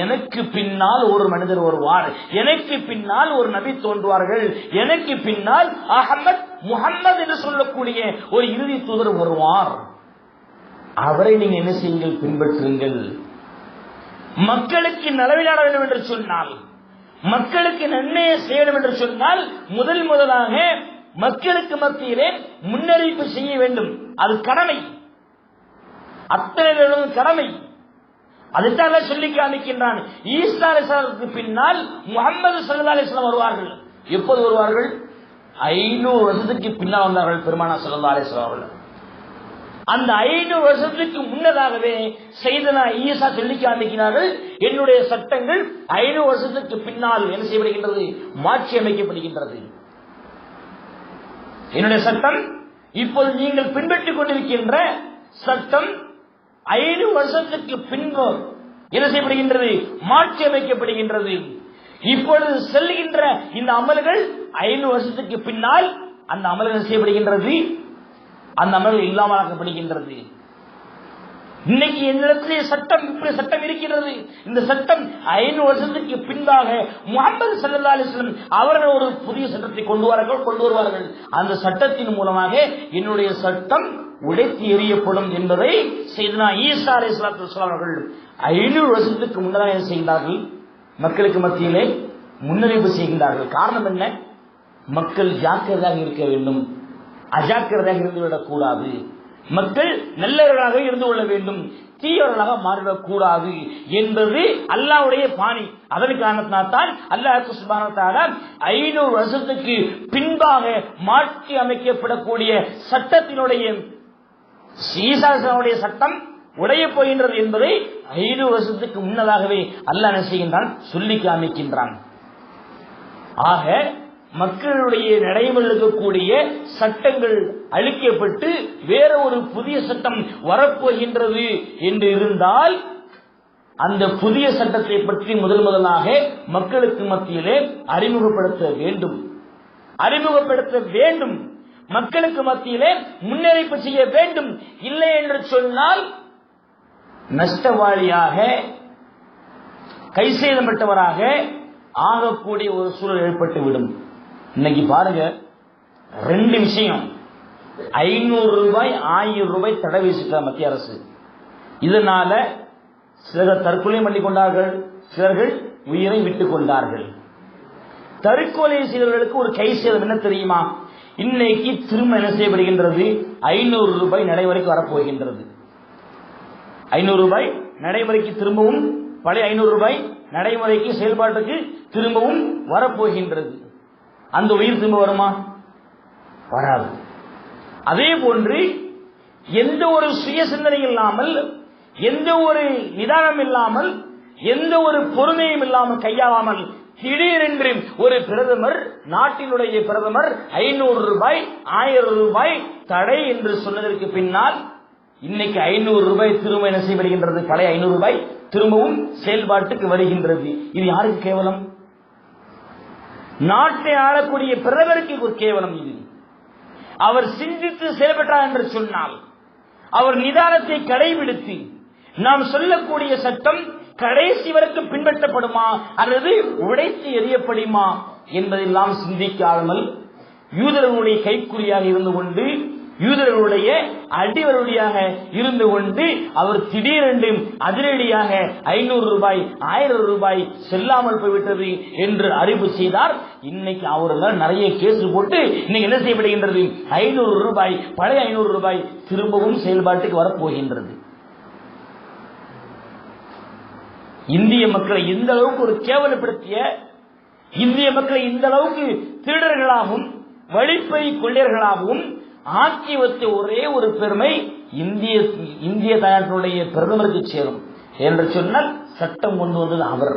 எனக்கு பின்னால் ஒரு மனிதர் வருவார், எனக்கு பின்னால் ஒரு நபி தோன்றுவார்கள், எனக்கு பின்னால் அஹ்மத் முஹம்மது என்று சொல்லக்கூடிய ஒரு இறுதி தூதர் வருவார், அவரை நீங்க என்ன செய்யுங்கள், பின்பற்றுங்கள். மக்களுக்கு நலவிலாட வேண்டும் என்று சொன்னால், மக்களுக்கு நன்மையை செய்ய வேண்டும் என்று சொன்னால் முதலாக மக்களுக்கு மத்தியிலே முன்னறிவிப்பு செய்ய வேண்டும். அது கடமை, அத்தனை கடமை. அதுதான் சொல்லி காமிக்கின்றான். ஈசா அலைஹிஸ்ஸலாத்துக்கு பின்னால் முஹம்மது ஸல்லல்லாஹு அலைஹி வஸல்லம் வருவார்கள். எப்போது வருவார்கள்? 500 வருஷத்துக்கு பின்னால் வந்தார்கள் பெருமானார் ஸல்லல்லாஹு அலைஹி வஸல்லம் அவர்கள். அந்த 500 வருஷத்துக்கு முன்னதாகவே சையதுனா ஈசா சொல்லி காமிக்கிறார்கள், என்னுடைய சட்டங்கள் 500 வருஷத்துக்கு பின்னால் என்ன செய்யப்படுகின்றது, மாற்றி அமைக்கப்படுகின்றது. என்னுடைய சட்டம் இப்போது நீங்கள் பின்பற்றிக் கொண்டிருக்கின்ற சட்டம் 500 வருஷத்துக்கு பின்பு என்ன செய்யப்படுகின்றது, மாற்றி அமைக்கப்படுகின்றது. இப்பொழுது செல்கின்ற இந்த அமல்கள் 500 வருஷத்துக்கு பின்னால் அந்த அமல்கள் செய்யப்படுகின்றது, அந்த அமல்கள் இல்லாமலாக்கப்படுகின்றது. இன்னைக்கு இந்த இடத்திலே சட்டம் இப்படி சட்டம் இருக்கிறது. இந்த சட்டம் 500 வருஷத்துக்கு பின்பாக முஹம்மது ஸல்லல்லாஹு அலைஹி வஸல்லம் அவர்கள் ஒரு புதிய சட்டத்தை கொண்டு வருவார்கள். அந்த சட்டத்தின் மூலமாக என்னுடைய சட்டம் உடைத்து எறியப்படும் என்பதை செய்தனா ஈசா அலைஹிஸ்ஸலாத்து வஸ்ஸலாம் அவர்கள் 500 வருஷத்துக்கு முன்னதாக என்ன செய்கிறார்கள்? மக்களுக்கு மத்தியிலே முன்னறிவிப்பு செய்கின்றார்கள். காரணம் என்ன? மக்கள் ஜாக்கிரதையாக இருக்க வேண்டும், அஜாக்கிரதையாக இருந்துவிடக் கூடாது. மக்கள் நல்லவர்களாக இருந்து கொள்ள வேண்டும், தீயவர்களாக மாறிவிடக் கூடாது என்பது அல்லாஹ்வுடைய பாணி. அதன் காரணத்தினால்தான் அல்லாஹ் சுப்ஹானஹு வ தஆலா 500 வருஷத்துக்கு பின்பாக மாற்றி அமைக்கப்படக்கூடிய சட்டத்தினுடைய ஈசாவுடைய சட்டம் உடைய போகின்றது என்பதை 500 வருஷத்துக்கு முன்னதாகவே அல்லாஹ் என்ன செய்கின்றான்? சொல்லி காமிக்கின்றான். ஆக மக்களுடைய நடைமுறையில் இருக்கக்கூடிய சட்டங்கள் அழிக்கப்பட்டு வேற ஒரு புதிய சட்டம் வரப்போகின்றது என்று இருந்தால் அந்த புதிய சட்டத்தை பற்றி முதலாக மக்களுக்கு மத்தியிலே அறிமுகப்படுத்த வேண்டும், மக்களுக்கு மத்தியிலே முன்னறிவிப்பு செய்ய வேண்டும். இல்லை என்று சொன்னால் நஷ்டவாளியாக கைசேதப்பட்டவராக ஆகக்கூடிய ஒரு சூழல் ஏற்பட்டுவிடும். இன்னைக்கு பாருங்க, 2 விஷயம். 500 ரூபாய் 1000 ரூபாய் தடை வீசிட்டார் மத்திய அரசு. இதனால சிலர் தற்கொலை பண்ணி கொண்டார்கள், சிலர்கள் உயிரை விட்டுக் கொண்டார்கள். தற்கொலை செய்தவர்களுக்கு ஒரு கை சேதம் என்ன தெரியுமா? இன்னைக்கு திரும்ப என்ன செய்யப்படுகின்றது? 500 ரூபாய் நடைமுறைக்கு வரப்போகின்றது. 500 ரூபாய் நடைமுறைக்கு திரும்பவும், பழைய 500 ரூபாய் நடைமுறைக்கு செயல்பாட்டுக்கு திரும்பவும் வரப்போகின்றது. அந்த உயிர் திரும்ப வருமா? வராது. அதே போன்று எந்த ஒரு சுய சிந்தனை இல்லாமல், எந்த ஒரு நிதானம் இல்லாமல், எந்த ஒரு பொறுமையும் இல்லாமல், கையாளாமல் திடீரென்று ஒரு பிரதமர், நாட்டினுடைய பிரதமர் 500 ரூபாய் 1000 ரூபாய் தடை என்று சொன்னதற்கு பின்னால் இன்னைக்கு 500 ரூபாய் திரும்ப என்ன செய்யப்படுகின்றது? பழைய 500 ரூபாய் திரும்பவும் செயல்பாட்டுக்கு வருகின்றது. இது யாருக்கு கேவலம்? நாட்டை ஆளக்கூடிய பிரதமருக்கு ஒரு கேவலம். இது அவர் சிந்தித்து செயல்பட்டார் என்று சொன்னால், அவர் நிதானத்தை கடைபிடித்து நாம் சொல்லக்கூடிய சட்டம் கடைசி வரைக்கும் பின்பற்றப்படுமா அல்லது உடைத்து எறியப்படுமா என்பதெல்லாம் சிந்திக்காமல் யூதர்களுடைய கைக்குறியாக இருந்து கொண்டு, யூதர்களுடைய அடிவருடியாக இருந்து கொண்டு அவர் திடீரென்று அதிரடியாக 500 ரூபாய் 1000 ரூபாய் செல்லாமல் போய்விட்டது என்று அறிவு செய்தார். இன்னைக்கு அவர்கள் நிறைய கேஸ் போட்டு இன்னைக்கு என்ன செய்யப்படுகின்றது? 500 ரூபாய் பழைய 500 ரூபாய் திரும்பவும் செயல்பாட்டுக்கு வரப்போகின்றது. இந்திய மக்களை இந்த அளவுக்கு ஒரு கேவலப்படுத்திய, இந்திய மக்களை இந்த அளவுக்கு திருடர்களாகவும் வழிப்பை கொள்ளையர்களாகவும் ஆட்சி வைத்த ஒரே ஒரு பெருமை இந்திய நாட்டினுடைய பிரதமருக்கு சேரும் என்று சொன்னால் சட்டம் கொண்டு வந்தது அவர்.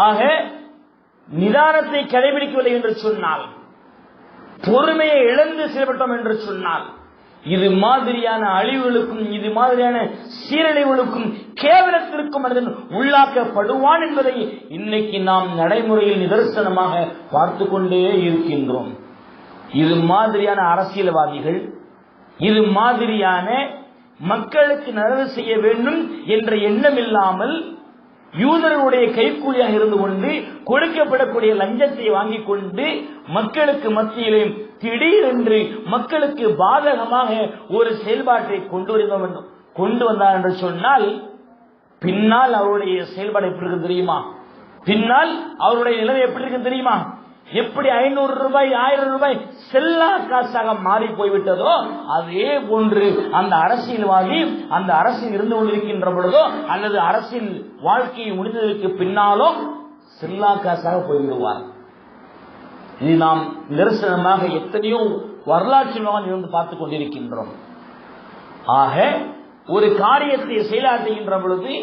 ஆக நிதானத்தை கடைபிடிக்கவில்லை என்று சொன்னால், பொறுமையை இழந்து செயல்பட்டோம் என்று சொன்னால், இது மாதிரியான அழிவுகளுக்கும் இது மாதிரியான சீரழிவுகளுக்கும் கேவலத்திற்கும் மனிதன் உள்ளாக்கப்படுவான் என்பதை இன்னைக்கு நாம் நடைமுறையில் நிதர்சனமாக பார்த்து கொண்டே இருக்கின்றோம். இது மாதிரியான அரசியல்வாதிகள், இது மாதிரியான மக்களுக்கு நல்லது செய்ய வேண்டும் என்ற எண்ணம் இல்லாமல் யூதர்களுடைய கைக்கூலியாக இருந்து கொண்டு கொடுக்கப்படக்கூடிய லஞ்சத்தை வாங்கிக் கொண்டு மக்களுக்கு மத்தியிலே திடீரென்று மக்களுக்கு பாதகமாக ஒரு செயல்பாட்டை கொண்டு வந்தார் என்று சொன்னால், பின்னால் அவருடைய செயல்பாடு எப்படி இருக்கு தெரியுமா? பின்னால் அவருடைய நிலைமை எப்படி இருக்கு தெரியுமா? எப்படி 500 ரூபாய் 1000 ரூபாய் செல்லா காசாக மாறி போய்விட்டதோ அதே போன்று அந்த அரசியல்வாதி அந்த அரசியல் இருந்து கொண்டிருக்கின்ற பொழுதோ அல்லது அரசியல் வாழ்க்கையை முடிந்ததற்கு பின்னாலோ செல்லா காசாக போய்விடுவார். இது நாம் நிதர்சனமாக எத்தனையோ வரலாற்று இருந்து பார்த்துக் கொண்டிருக்கின்றோம். ஆக ஒரு காரியத்தை செயலாற்றுகின்ற பொழுது,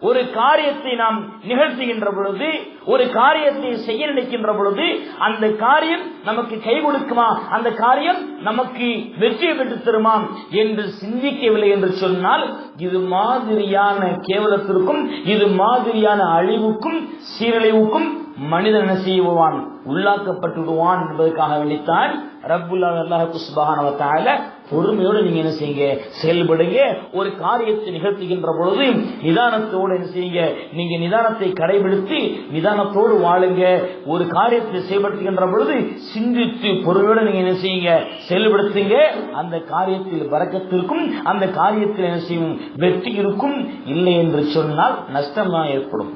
ஒரு காரியத்தை நாம் நிகழ்த்துகின்ற பொழுது, ஒரு காரியத்தை செய்ய நினைக்கின்ற பொழுது அந்த காரியம் நமக்கு கை கொடுக்குமா, அந்த காரியம் நமக்கு வெற்றியை பெற்று தருமா என்று சிந்திக்கவில்லை என்று சொன்னால், இது மாதிரியான கேவலத்திற்கும் இது மாதிரியான அழிவுக்கும் சீரழிவுக்கும் மனிதன் என்ன செய்வான், உள்ளாக்கப்பட்டு விடுவான் என்பதற்காக வேண்டித்தான் ரப்புல் அல்லாஹ் சுப்ஹானஹு வ தஆலா பொறுமையோடு நீங்க என்ன செய்யுங்க, செயல்படுங்க. ஒரு காரியத்தை நிகழ்த்துகின்ற பொழுது நிதானத்தோடு என்ன செய்யுங்க, நீங்க நிதானத்தை கடைபிடித்து நிதானத்தோடு வாழுங்க. ஒரு காரியத்தை செயல்படுத்துகின்ற பொழுது சிந்தித்து பொறுமையோடு நீங்க என்ன செய்யுங்க, செயல்படுத்துங்க. அந்த காரியத்தில் பரக்கத்து இருக்கும், அந்த காரியத்தில் என்ன செய்யும், வெற்றி இருக்கும். இல்லை என்று சொன்னால் நஷ்டம் தான் ஏற்படும்.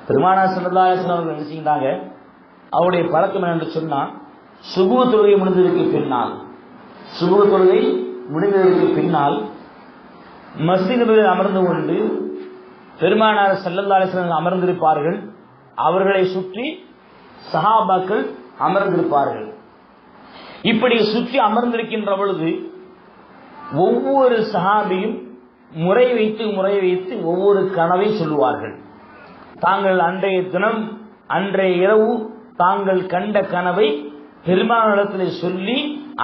பெருமானார் ஸல்லல்லாஹு அலைஹி வஸல்லம் என்ன செய்கிறாங்க, அவருடைய பழக்கம் என்று சொன்னா, சுபஹ் தொழுகை முடிந்ததற்கு பின்னால் மஸ்ஜிதில் அமர்ந்து கொண்டு பெருமானார் ஸல்லல்லாஹு அலைஹி வஸல்லம் அமர்ந்திருப்பார்கள். அவர்களை சுற்றி சஹாபாக்கள் அமர்ந்திருப்பார்கள். இப்படி சுற்றி அமர்ந்திருக்கின்ற பொழுது ஒவ்வொரு சஹாபியும் முறை வைத்து ஒவ்வொரு கனவை சொல்லுவார்கள். தாங்கள் அன்றைய தினம் அன்றைய இரவு தாங்கள் கண்ட கனவை பெருமானிடத்தில் சொல்லி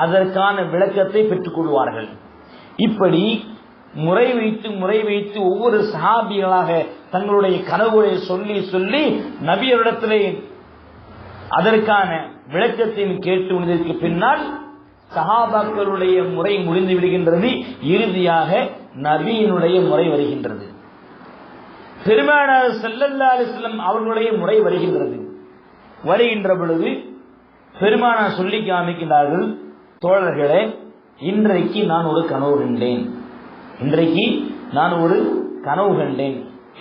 அதற்கான விளக்கத்தை பெற்றுக் கொள்வார்கள். இப்படி முறை வைத்து ஒவ்வொரு சஹாபிகளாக தங்களுடைய கனவுகளை சொல்லி நபியரிடத்திலே அதற்கான விளக்கத்தையும் கேட்டு முடிந்ததற்கு பின்னால் சஹாபாக்களுடைய முறை முடிந்து விடுகின்றது. இறுதியாக நபியினுடைய முறை வருகின்றது. பெருமானார் ஸல்லல்லாஹு அலைஹி வஸல்லம் அவர்களுடைய முறை வருகின்ற பொழுது பெருமானார் சொல்லி காமிக்கிறார்கள், தோழர்களே, இன்றைக்கு நான் ஒரு கனவு கண்டேன்.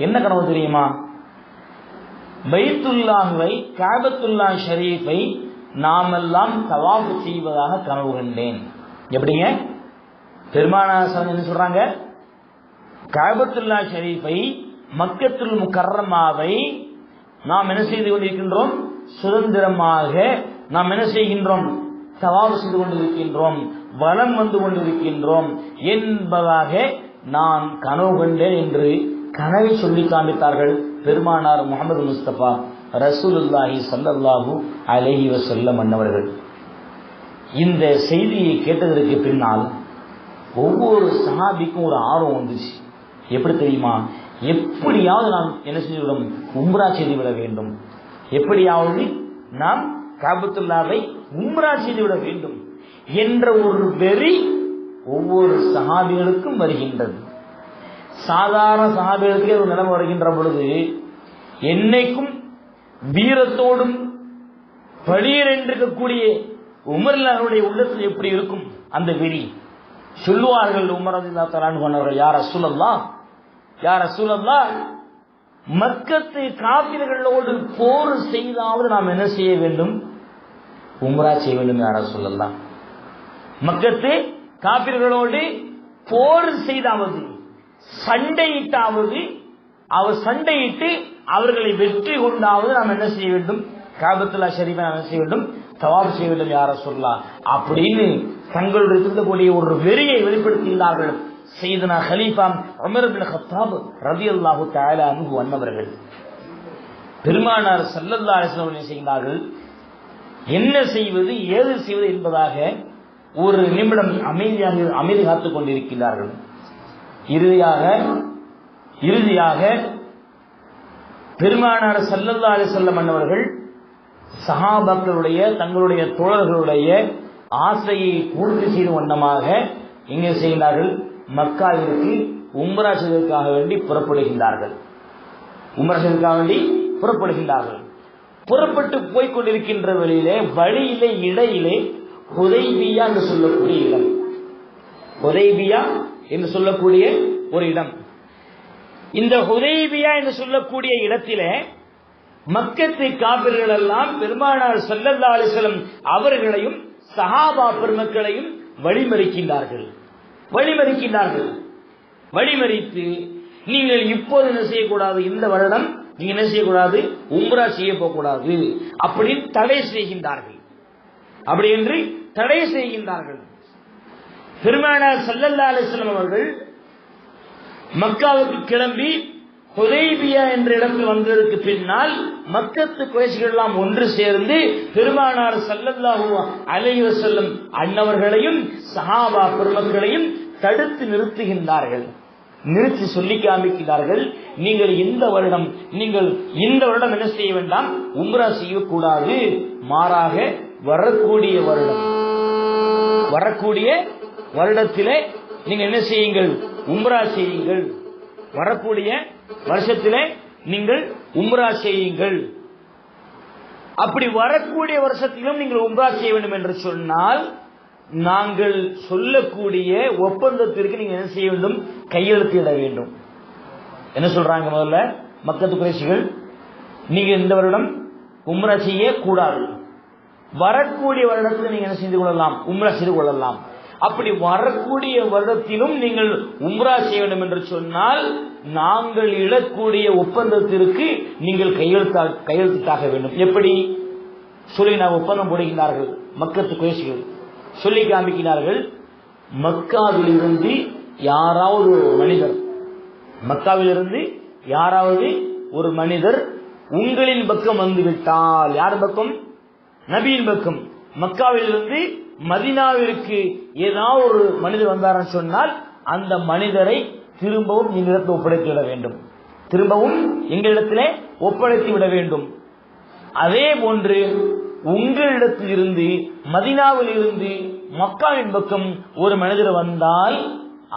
என்ன கனவு தெரியுமா? பைத்துல்லாஹ்வை, கஅபத்துல்லா ஷரீஃபை நாமெல்லாம் தவாஃப் செய்வதாக கனவு கண்டேன். எப்படிங்க? பெருமானார் என்ன சொல்றாங்க? கஅபத்துல்லா ஷரீஃபை, மக்கத்துல் முக்கர்ரமாவை நாம் என்ன செய்து கொண்டிருக்கின்றோம்? சுதந்திரமாக நாம் என்ன செய்கின்றோம்? தவாஃப் செய்து கொண்டிருக்கின்றோம், வலம் வந்து கொண்டிருக்கின்றோம் என்பதாக நான் கனவு கண்டேன் என்று கனவை சொல்லி காண்பித்தார்கள் பெருமானார் முஹம்மது முஸ்தபா ரசூலுல்லாஹி ஸல்லல்லாஹு அலைஹி வஸல்லம் அன்னவர்கள். இந்த செய்தியை கேட்டதற்கு பின்னால் ஒவ்வொரு சஹாபிக்கும் ஒரு ஆர்வம் வந்துச்சு. எப்படி தெரியுமா? எப்படியாவது நாம் என்ன செய்துவிடும், உம்ரா செய்துவிட வேண்டும், எப்படியாவது நாம் காபத்துல்லாவை உம்ரா செய்துவிட வேண்டும் என்ற ஒரு வெறி ஒவ்வொரு சஹாபிகளுக்கும் வருகின்றது. சாதாரண சஹாபிகளுக்கே ஒரு நிலைமை வருகின்ற பொழுது என்னைக்கும் வீரத்தோடும் பளிர் என்றிருக்கக்கூடிய உமர்லாருடைய உள்ளத்தில் எப்படி இருக்கும் அந்த வெறி? சொல்லுவார்கள் உமர் ரலியல்லாஹு தஆலா அன்ஹு, யா ரசூலல்லாஹ், மக்கத்து காபிர்களோடு போர் செய்தாவது நாம் என்ன செய்ய வேண்டும்? உம்ரா செய்ய வேண்டும் யா ரசூலல்லாஹ். மக்கத்து காபிர்களோடு போர் செய்தாவது, சண்டையிட்டு அவர்களை வெற்றி கொண்டாவது நாம் என்ன செய்ய வேண்டும்? காபத்துல்லா ஷரீஃபை நாம் என்ன செய்ய வேண்டும்? தவாஃப் செய்ய வேண்டும் யா ரசூலல்லாஹ் அப்படின்னு தங்களுடைய இருக்கக்கூடிய ஒரு வெறியை வெளிப்படுத்தினார்கள் சையதுனா கலீஃபா உமர் இப்னு கத்தாப் ரலியல்லாஹு தஆலா அன்ஹு அன்னவர்கள். பெருமானார் ஸல்லல்லாஹு அலைஹி வஸல்லம் செய்தார்கள், என்ன செய்வது ஏது செய்வது என்பதாக ஒரு நிமிடம் அமைதி காத்துக் கொண்டிருக்கிறார்கள். இறுதியாக பெருமானார் ஸல்லல்லாஹு அலைஹி வஸல்லம் அன்னவர்கள் சஹாபாக்களுடைய தங்களுடைய தோழர்களுடைய ஆசையை பூர்த்தி செய்யும் வண்ணமாக எங்கே செய்கிறார்கள்? மக்காவிற்கு உம்ரா செய்வதற்காக வேண்டி புறப்படுகின்றார்கள். புறப்பட்டு போய்கொண்டிருக்கின்ற வழியிலே இடையிலே ஹுதைபியா என்று சொல்லக்கூடிய ஒரு இடம். இந்த ஹுதைபியா என்று சொல்லக்கூடிய இடத்திலே மக்கத்து காபிர்கள் எல்லாம் பெருமானார் ஸல்லல்லாஹு அலைஹி வஸல்லம் அவர்களையும் சஹாபா பெருமக்களையும் வழிமறித்து நீங்கள் இப்போது என்ன செய்யக்கூடாது, இந்த வருடம் நீங்க என்ன செய்யக்கூடாது, உம்ரா செய்ய போகக்கூடாது அப்படின்னு தடை செய்கின்றார்கள். பெருமானார் ஸல்லல்லாஹு அலைஹி வஸல்லம் அவர்கள் மக்காவுக்கு கிளம்பி ஹுதைபியா என்ற இடத்தில் வந்ததற்கு பின்னால் மக்கத்து குறைஷிகள் எல்லாம் ஒன்று சேர்ந்து பெருமானார் ஸல்லல்லாஹு அலைஹி வஸல்லம் அன்னவர்களையும் சஹாபா பெருமக்களையும் தடுத்து நிறுத்துகின்றார்கள். நிறுத்தி சொல்லி காமிக்கிறார்கள். நீங்கள் இந்த வருடம் என்ன செய்ய வேண்டாம், உம்ரா செய்யக்கூடாது. மாறாக வரக்கூடிய வருடத்திலே நீங்க என்ன செய்யுங்கள், உம்ரா செய்யுங்கள். வரக்கூடிய வருஷத்திலே நீங்கள் உம்ரா செய்யுங்கள். அப்படி வரக்கூடிய வருஷத்திலும் நீங்கள் உம்ரா செய்ய வேண்டும் என்று சொன்னால் நாங்கள் சொல்லக்கூடிய ஒப்பந்தத்திற்கு நீங்க என்ன செய்ய வேண்டும், கையெழுத்திட வேண்டும். என்ன சொல்றாங்க முதல்ல மக்கத்து குறைஷிகள், நீங்க இந்த வருடம் உம்ரா செய்ய கூடாது, வரக்கூடிய வருடத்தில் நீங்க என்ன செய்து கொள்ளலாம், உம்ரா செய்து கொள்ளலாம். அப்படி வரக்கூடிய வருடத்திலும் நீங்கள் உம்ரா செய்ய வேண்டும் என்று சொன்னால் நாங்கள் இடக்கூடிய ஒப்பந்தத்திற்கு நீங்கள் கையெழுத்தாக வேண்டும். எப்படி சொல்லி நான் ஒப்பந்தம் போடுகிறார்கள் மக்கத்து குறைஷிகள் சொல்லி காமிக்கிறார்கள். மக்காவிலிருந்து யாராவது ஒரு மனிதர் உங்களின் பக்கம் வந்துவிட்டால், யார் பக்கம், நபியின் பக்கம், மக்காவிலிருந்து மதீனாவிற்கு ஏதாவது ஒரு மனிதர் வந்தார் சொன்னால் அந்த மனிதரை திரும்பவும் எங்களிடத்தில் ஒப்படைத்து விட வேண்டும், திரும்பவும் எங்களிடத்திலே ஒப்படைத்து விட வேண்டும். அதே போன்று உங்களிடத்தில் இருந்து மதீனாவில் இருந்து மக்காவின் பக்கம் ஒரு மனிதர் வந்தால்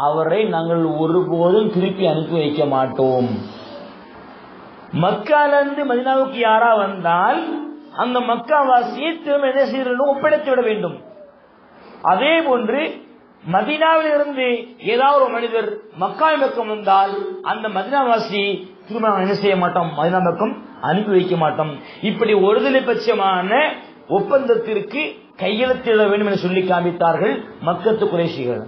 அவரை நாங்கள் ஒருபோதும் திருப்பி அனுப்பி வைக்க மாட்டோம். மக்காலிருந்து மதீனாவுக்கு யாரா வந்தால் அந்த மக்காவாசியை திரும்ப என்ன செய்ய ஒப்படைத்து விட வேண்டும். அதே போன்று மதீனாவில் இருந்து ஏதாவது ஒரு மனிதர் மக்காவின் பக்கம் வந்தால் அந்த மதீனாவாசி திரும்ப என்ன செய்ய மாட்டோம், மதீனா பக்கம் அனுப்பி வைக்க மாட்டோம். இப்படி ஒருதலை பட்சமான ஒப்பந்தத்திற்கு கையெழுத்திட வேண்டும் என்று சொல்லி காமித்தார்கள் மக்கத்து குறைஷிகள்.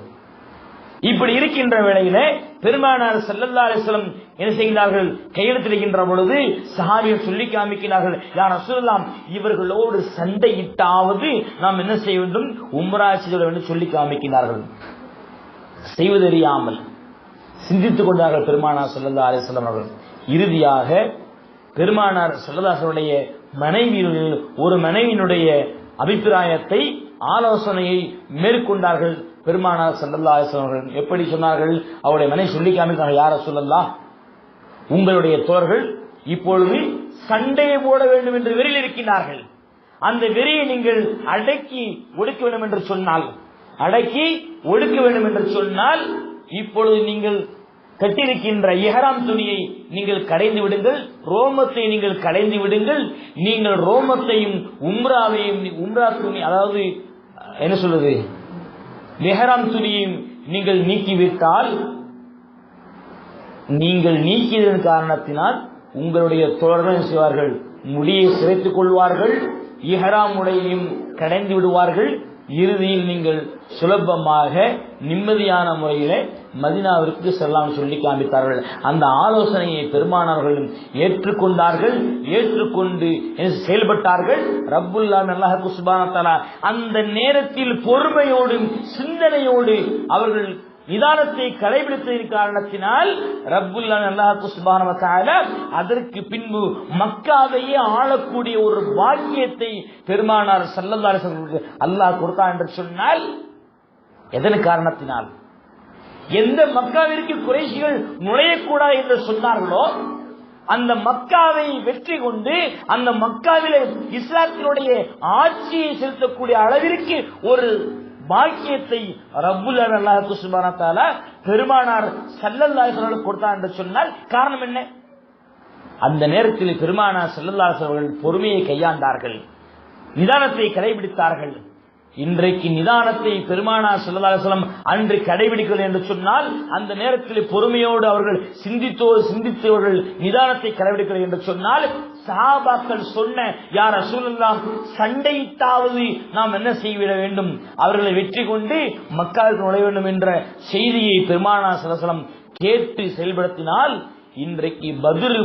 இப்படி இருக்கின்ற வேளையில பெருமானார் ஸல்லல்லாஹு அலைஹி வஸல்லம் என்ன செய்கிறார்கள், கையெழுத்திடுகின்ற பொழுது சஹாபிகள் சொல்லி காமிக்கிறார்கள், யா ரசூலுல்லாஹ் இவர்களோடு சண்டையிட்டாவது நாம் என்ன செய்ய வேண்டும், உம்ரா செய்ய வேண்டும் சொல்லி காமிக்கிறார்கள். செய்வதறியாமல் சிந்தித்துக் கொண்டார்கள் பெருமானார் ஸல்லல்லாஹு அலைஹி வஸல்லம் அவர்கள். இறுதியாக பெருமானார் ஸல்லல்லாஹு அலைஹி வஸல்லம் ஒரு மனைவியினுடைய அபிப்பிராயத்தை ஆலோசனையை மேற்கொண்டார்கள். பெருமானார் ஸல்லல்லாஹு அலைஹி வஸல்லம் அவர்கள் எப்படி சொன்னார்கள், அவருடைய மனைவி சொல்லி காமித்தார்கள், யா ரசூலல்லாஹ் உங்களுடைய தோழர்கள் இப்பொழுது சண்டையை போட வேண்டும் என்று வெறியில் இருக்கிறார்கள். அந்த வெறியை நீங்கள் அடக்கி ஒடுக்க வேண்டும் என்று சொன்னால் இப்பொழுது நீங்கள் கட்டிருக்கின்ற இஹ்ராம் துணியை நீங்கள் கடைந்து விடுங்கள், ரோமத்தை நீங்கள் கடைந்து விடுங்கள். நீங்கள் ரோமத்தையும் உம்ரா துணி, அதாவது என்ன சொல்றது, இஹ்ராம் துணியையும் நீங்கள் நீக்கிவிட்டால், நீங்கள் நீக்கியதன் காரணத்தினால் உங்களுடைய தோழர்கள் செய்வார்கள், முடியை சிறைத்துக் கொள்வார்கள், இஹ்ராம் உடையையும் கடைந்து விடுவார்கள். இறுதியில் நீங்கள் சுலபமாக நிம்மதியான முறையில மதீனாவிற்கு செல்லலாம் சொல்லி காமித்தார்கள். அந்த ஆலோசனையை பெருமானார்களும் ஏற்றுக்கொண்டார்கள். ஏற்றுக்கொண்டு செயல்பட்டார்கள். ரப்புல் அல்லாஹ் சுப்ஹானஹு வ தஆலா அந்த நேரத்தில் பொறுமையோடு சிந்தனையோடு அவர்கள் நிதானத்தை கடைபிடித்ததன் காரணத்தினால் ரப்புல் அல்லாஹ் சுப்ஹானஹு வ தஆலா அதற்கு பின்பு மக்காவையே ஆளக்கூடிய ஒரு பாக்கியத்தை பெருமானார் ஸல்லல்லாஹு அலைஹி வஸல்லம் அல்லாஹ் கொடுத்தான் என்று சொன்னால், எதன் காரணத்தினால், எந்த மக்காவிற்கு குறைஷிகள் நுழையக்கூடாது என்று சொன்னார்களோ அந்த மக்காவை வெற்றி கொண்டு அந்த மக்காவிலே இஸ்லாத்தினுடைய ஆட்சியை செலுத்தக்கூடிய அளவிற்கு ஒரு பாக்கியத்தை ரப்புல் அல்லாஹ் சுப்ஹானஹு வ தஆலா பெருமானார் ஸல்லல்லாஹு அலைஹி வஸல்லம் கொடுத்தார் என்று சொன்னால் காரணம் என்ன? அந்த நேரத்தில் பெருமானார் ஸல்லல்லாஹு அலைஹி வஸல்லம் பொறுமையை கையாண்டார்கள், நிதானத்தை கடைபிடித்தார்கள். இன்றைக்கு நிதானத்தை பெருமானார் ஸல்லல்லாஹு அலைஹி வஸல்லம் அன்று கடைபிடிக்கவில்லை என்று சொன்னால், அந்த நேரத்தில் பொறுமையோடு அவர்கள் சிந்தித்தவர்கள் நிதானத்தை கடைபிடிக்கவில்லை என்று சொன்னால், சஹாபாக்கள் சொன்ன யா ரசூலுல்லாஹ் சண்டையிட்டாவது நாம் என்ன செய்விட வேண்டும், அவர்களை வெற்றி கொண்டு மக்காவுக்கு நுழைய வேண்டும் என்ற செய்தியை பெருமானார் ஸல்லல்லாஹு அலைஹி வஸல்லம் கேட்டு செயல்படுத்தினால், இன்றைக்கு பத்ர்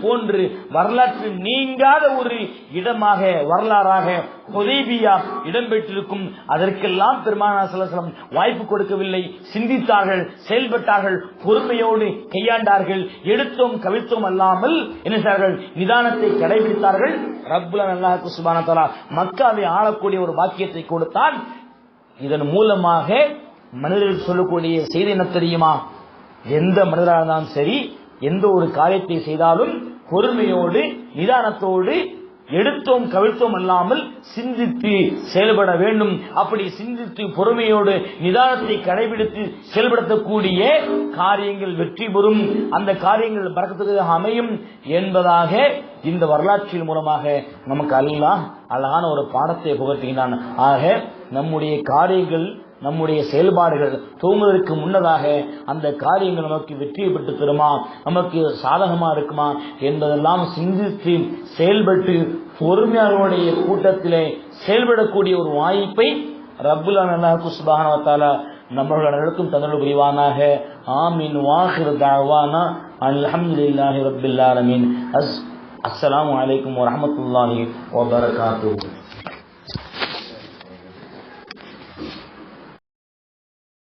போன்று வரலாற்று நீங்காத ஒரு இடமாக வரலாறாக ஹுதைபியா இடம்பெற்றிருக்கும். அதற்கெல்லாம் பெருமானார் ஸல்லல்லாஹு அலைஹி வஸல்லம் வாய்ப்பு கொடுக்கவில்லை. சிந்தித்தார்கள், செயல்பட்டார்கள், பொறுமையோடு கையாண்டார்கள். எடுத்தோம் கவிழ்த்தோம் அல்லாமல் என்ன செய்தார்கள், நிதானத்தை கடைபிடித்தார்கள். ரப்புல் அல்லாஹ் சுப்ஹானஹு வ தஆலா மக்காவை ஆளக்கூடிய ஒரு பாக்கியத்தை கொடுத்தான். இதன் மூலமாக மனிதர்கள் சொல்லக்கூடிய செய்தி என்ன தெரியுமா? எந்த மனிதராக இருந்தாலும் சரி, எந்த ஒரு காரியத்தை செய்தாலும் பொறுமையோடு நிதானத்தோடு எடுத்தோம் கவிழ்த்தோம் அல்லாமல் சிந்தித்து செயல்பட வேண்டும். அப்படி சிந்தித்து பொறுமையோடு நிதானத்தை கடைபிடித்து செயல்படுத்தக்கூடிய காரியங்கள் வெற்றி பெறும், அந்த காரியங்கள் பரக்கத்துக்கு அமையும் என்பதாக இந்த வரலாற்றின் மூலமாக நமக்கு அல்லாஹ் அழகான ஒரு பாடத்தை புகட்டுகின்றான். ஆக நம்முடைய காரியங்கள், நம்முடைய செயல்பாடுகள் தூங்குவதற்கு முன்னதாக அந்த காரியங்கள் நமக்கு வெற்றியை பெற்று தருமா, நமக்கு சாதகமா இருக்குமா என்பதெல்லாம் சிந்தித்து செயல்பட்டு பொறுமையாளர்களுடைய கூட்டத்திலே செயல்படக்கூடிய ஒரு வாய்ப்பை ரப்புல் அல்லாஹ் சுப்ஹானஹு வ தஆலா நம்மளுக்கும் தந்தருள் புரிவானாக. ஆமீன். வாஹிர் தஅவானா அல்ஹம்துலில்லாஹி ரப்பில் ஆலமீன். அஸ்ஸலாமு அலைக்கும் வரஹ்மத்துல்லாஹி வபரகாத்துஹு.